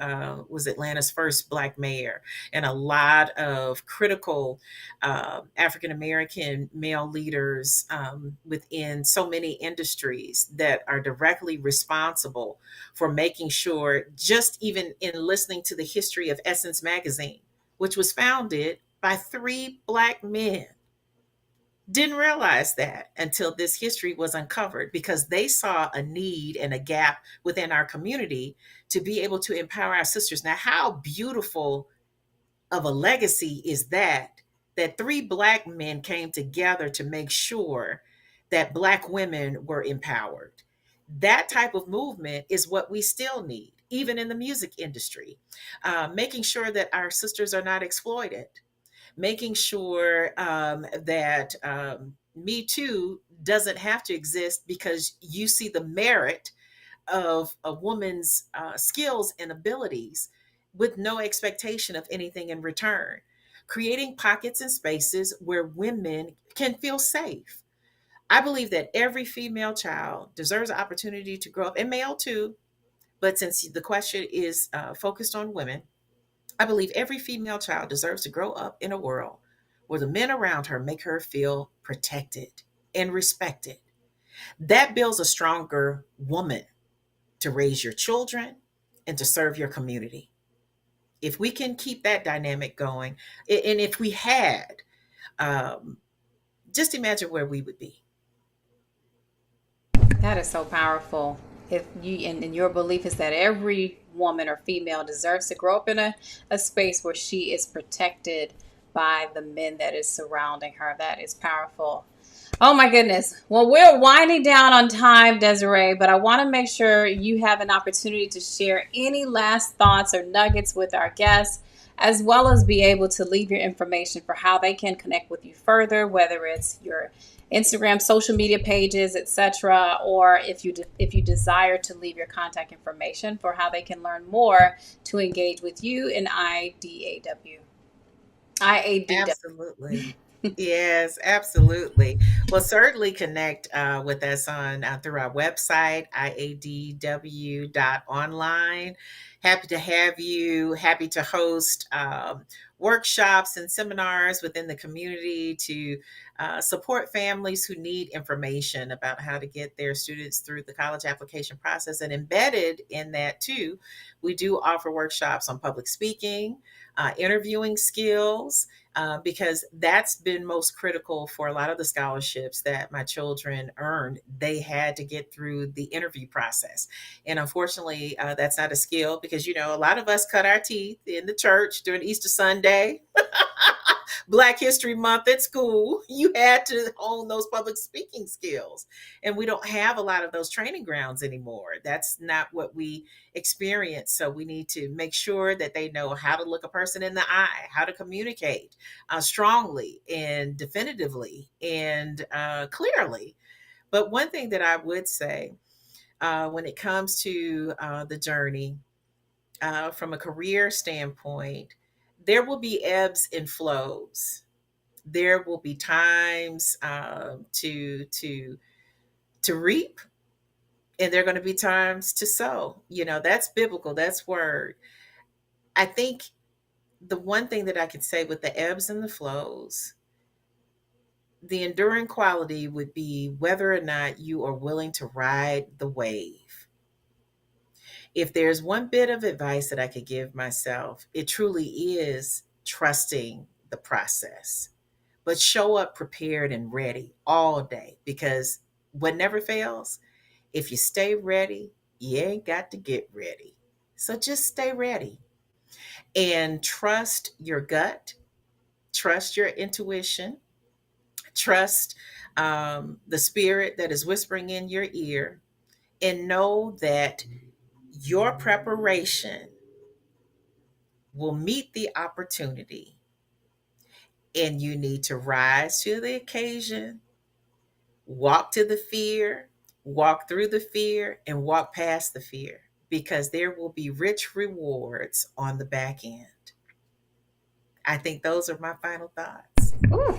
was Atlanta's first Black mayor, and a lot of critical African American male leaders within so many industries that are directly responsible for making sure, just even in listening to the history of Essence Magazine, which was founded by three Black men. Didn't realize that until this history was uncovered, because they saw a need and a gap within our community to be able to empower our sisters. Now, how beautiful of a legacy is that? That three Black men came together to make sure that Black women were empowered. That type of movement is what we still need, even in the music industry, making sure that our sisters are not exploited, making sure that Me Too doesn't have to exist because you see the merit of a woman's skills and abilities with no expectation of anything in return. Creating pockets and spaces where women can feel safe. I believe that every female child deserves an opportunity to grow up, and male too. But since the question is focused on women, I believe every female child deserves to grow up in a world where the men around her make her feel protected and respected. That builds a stronger woman to raise your children and to serve your community. If we can keep that dynamic going, and if we had, um, just imagine where we would be. That is so powerful. If you and your belief is that every woman or female deserves to grow up in a space where she is protected by the men that is surrounding her. That is powerful. Oh my goodness. Well, we're winding down on time, Desiree, but I want to make sure you have an opportunity to share any last thoughts or nuggets with our guests, as well as be able to leave your information for how they can connect with you further, whether it's your Instagram, social media pages, etc., or if you desire to leave your contact information for how they can learn more to engage with you in IDAW. Absolutely. Yes, absolutely. Well, certainly connect with us on through our website, iadw.online. Happy to have you. Happy to host workshops and seminars within the community to support families who need information about how to get their students through the college application process. And embedded in that, too, we do offer workshops on public speaking, interviewing skills, because that's been most critical for a lot of the scholarships that my children earned. They had to get through the interview process. And unfortunately, that's not a skill because, a lot of us cut our teeth in the church during Easter Sunday. Black History Month at school, you had to hone those public speaking skills. And we don't have a lot of those training grounds anymore. That's not what we experience. So we need to make sure that they know how to look a person in the eye, how to communicate strongly and definitively and clearly. But one thing that I would say when it comes to the journey, from a career standpoint, there will be ebbs and flows. There will be times to reap, and there are going to be times to sow. That's biblical. That's word. I think the one thing that I could say with the ebbs and the flows, the enduring quality would be whether or not you are willing to ride the wave. If there's one bit of advice that I could give myself, it truly is trusting the process. But show up prepared and ready all day, because what never fails, if you stay ready, you ain't got to get ready. So just stay ready and trust your gut, trust your intuition, trust the spirit that is whispering in your ear, and know that your preparation will meet the opportunity, and you need to rise to the occasion, walk to the fear, walk through the fear, and walk past the fear, because there will be rich rewards on the back end. I think those are my final thoughts. Ooh,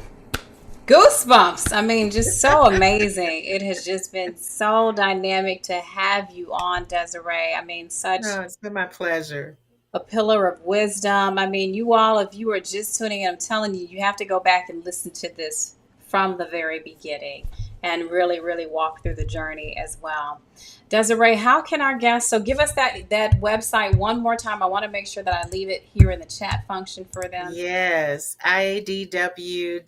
Goosebumps. I mean, just so amazing. It has just been so dynamic to have you on, Desiree. I mean, such No, it's been my pleasure. a pillar of wisdom. I mean, you all, if you are just tuning in, I'm telling you, you have to go back and listen to this from the very beginning and really, really walk through the journey as well. Desiree, how can our guests, so give us that website one more time. I want to make sure that I leave it here in the chat function for them. Yes, iadw.online.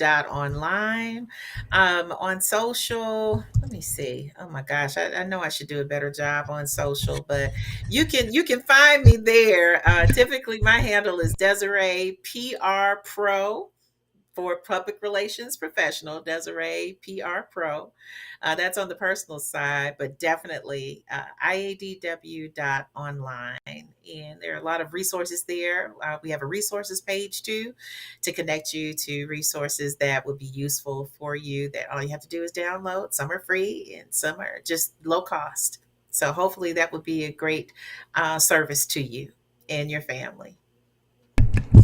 On social, let me see. Oh my gosh, I know I should do a better job on social, but you can find me there. Typically, my handle is Desiree PR Pro for public relations professional, Desiree PR Pro. That's on the personal side, but definitely iadw.online. And there are a lot of resources there. We have a resources page too to connect you to resources that would be useful for you, that all you have to do is download. Some are free and some are just low cost. So hopefully that would be a great service to you and your family.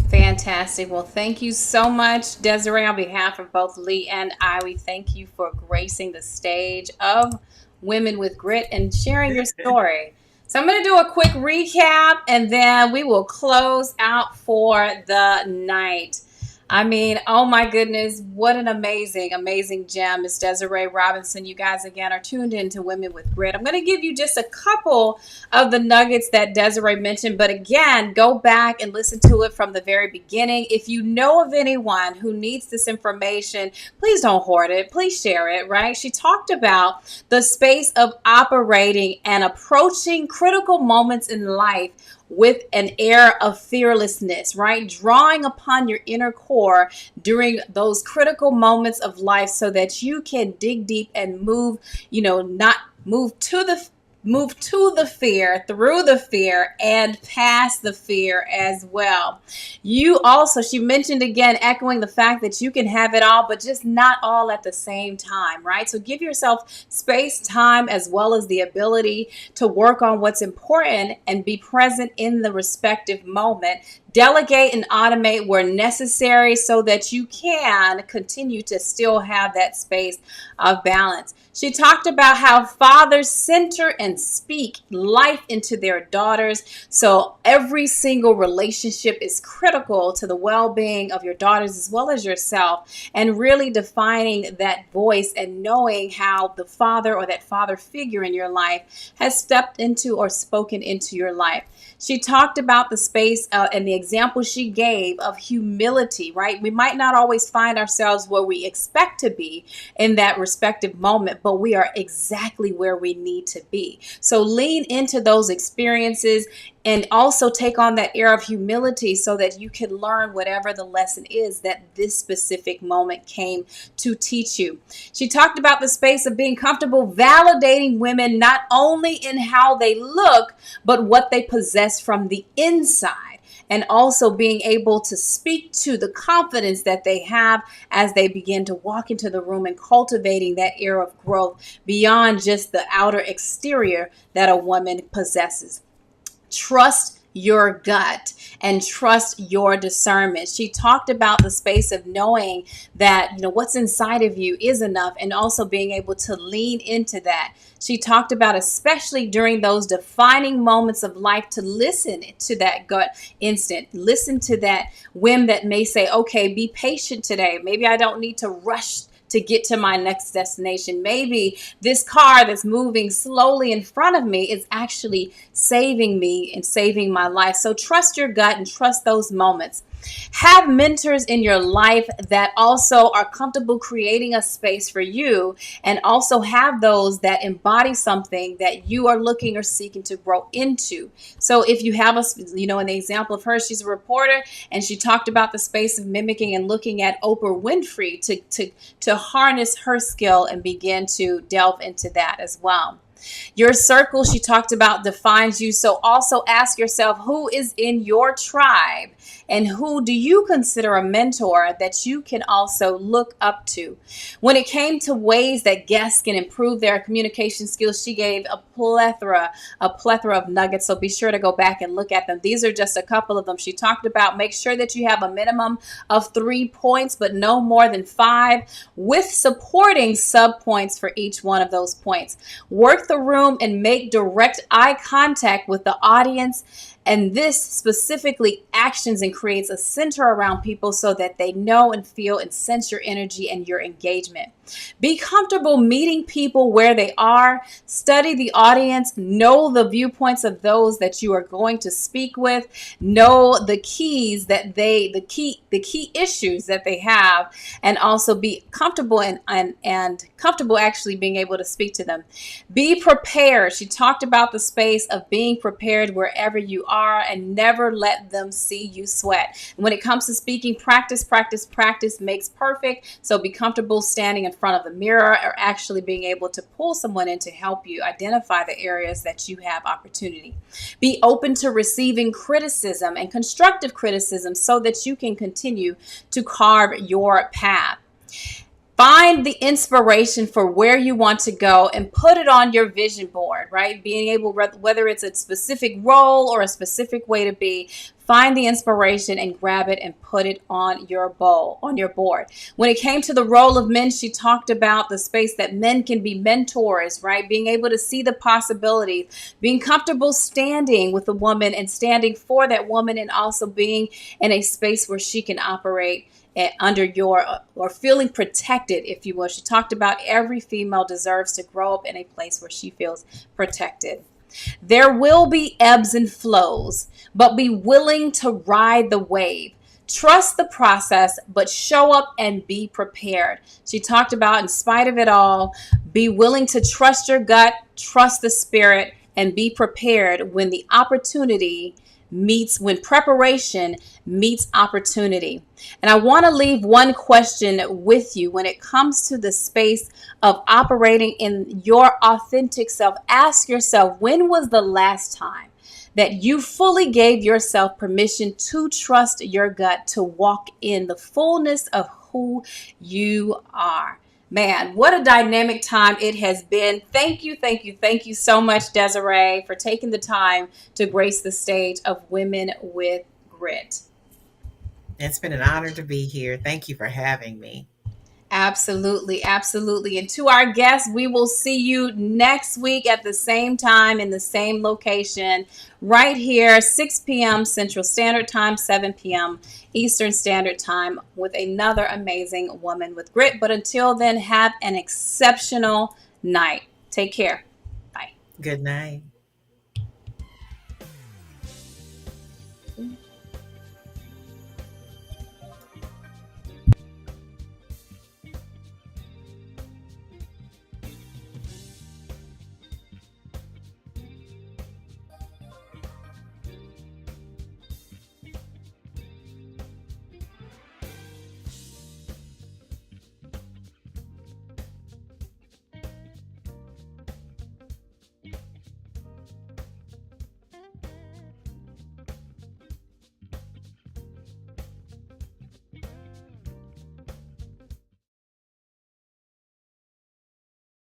Fantastic. Well, thank you so much, Desiree, on behalf of both Lee and I. We thank you for gracing the stage of Women with Grit and sharing your story. So, I'm going to do a quick recap and then we will close out for the night. I mean, oh my goodness, what an amazing, amazing gem. Miss Desiree Robinson, you guys again are tuned in to Women with Grit. I'm going to give you just a couple of the nuggets that Desiree mentioned, but again, go back and listen to it from the very beginning. If you know of anyone who needs this information, please don't hoard it. Please share it, right? She talked about the space of operating and approaching critical moments in life with an air of fearlessness, right? Drawing upon your inner core during those critical moments of life so that you can dig deep and move, not move to the fear, through the fear, and past the fear as well. You also, she mentioned again, echoing the fact that you can have it all, but just not all at the same time, right? So give yourself space, time, as well as the ability to work on what's important and be present in the respective moment. Delegate and automate where necessary so that you can continue to still have that space of balance. She talked about how fathers center and speak life into their daughters. So every single relationship is critical to the well-being of your daughters as well as yourself, and really defining that voice and knowing how the father or that father figure in your life has stepped into or spoken into your life. She talked about the space and the example she gave of humility, right? We might not always find ourselves where we expect to be in that respective moment, but we are exactly where we need to be. So lean into those experiences and also take on that air of humility so that you can learn whatever the lesson is that this specific moment came to teach you. She talked about the space of being comfortable validating women not only in how they look, but what they possess from the inside. And also being able to speak to the confidence that they have as they begin to walk into the room and cultivating that air of growth beyond just the outer exterior that a woman possesses. Trust your gut and trust your discernment. She talked about the space of knowing that, what's inside of you is enough, and also being able to lean into that. She talked about, especially during those defining moments of life, to listen to that gut instinct. Listen to that whim that may say, okay, be patient today. Maybe I don't need to rush to get to my next destination. Maybe this car that's moving slowly in front of me is actually saving me and saving my life. So trust your gut and trust those moments. Have mentors in your life that also are comfortable creating a space for you, and also have those that embody something that you are looking or seeking to grow into. So if you have in the example of her, she's a reporter, and she talked about the space of mimicking and looking at Oprah Winfrey to harness her skill and begin to delve into that as well. Your circle, she talked about, defines you. So also ask yourself, who is in your tribe and who do you consider a mentor that you can also look up to? When it came to ways that guests can improve their communication skills, she gave a plethora of nuggets. So be sure to go back and look at them. These are just a couple of them. She talked about make sure that you have a minimum of 3 points, but no more than 5, with supporting sub points for each one of those points. Work the room and make direct eye contact with the audience. And this specifically actions and creates a center around people so that they know and feel and sense your energy and your engagement. Be comfortable meeting people where they are. Study the audience. Know the viewpoints of those that you are going to speak with. Know the keys that the key issues that they have, and also be comfortable and comfortable actually being able to speak to them. Be prepared. She talked about the space of being prepared wherever you are, and never let them see you sweat. When it comes to speaking, practice makes perfect. So be comfortable standing in front of the mirror or actually being able to pull someone in to help you identify the areas that you have opportunity. Be open to receiving criticism and constructive criticism so that you can continue to carve your path. Find the inspiration for where you want to go and put it on your vision board, right? Being able, whether it's a specific role or a specific way to be, find the inspiration and grab it and put it on your board. When it came to the role of men, she talked about the space that men can be mentors, right? Being able to see the possibilities, being comfortable standing with a woman and standing for that woman, and also being in a space where she can operate under your, or feeling protected, if you will. She talked about every female deserves to grow up in a place where she feels protected. There will be ebbs and flows, but be willing to ride the wave. Trust the process, but show up and be prepared. She talked about, in spite of it all, be willing to trust your gut, trust the spirit, and be prepared when the opportunity when preparation meets opportunity. And I want to leave one question with you when it comes to the space of operating in your authentic self. Ask yourself, when was the last time that you fully gave yourself permission to trust your gut, to walk in the fullness of who you are? Man, what a dynamic time it has been. Thank you so much, Desiree, for taking the time to grace the stage of Women with Grit. It's been an honor to be here. Thank you for having me. Absolutely. And to our guests, we will see you next week at the same time in the same location, right here, 6 p.m. Central Standard Time, 7 p.m. Eastern Standard Time, with another amazing Woman with Grit. But until then, have an exceptional night. Take care. Bye. Good night.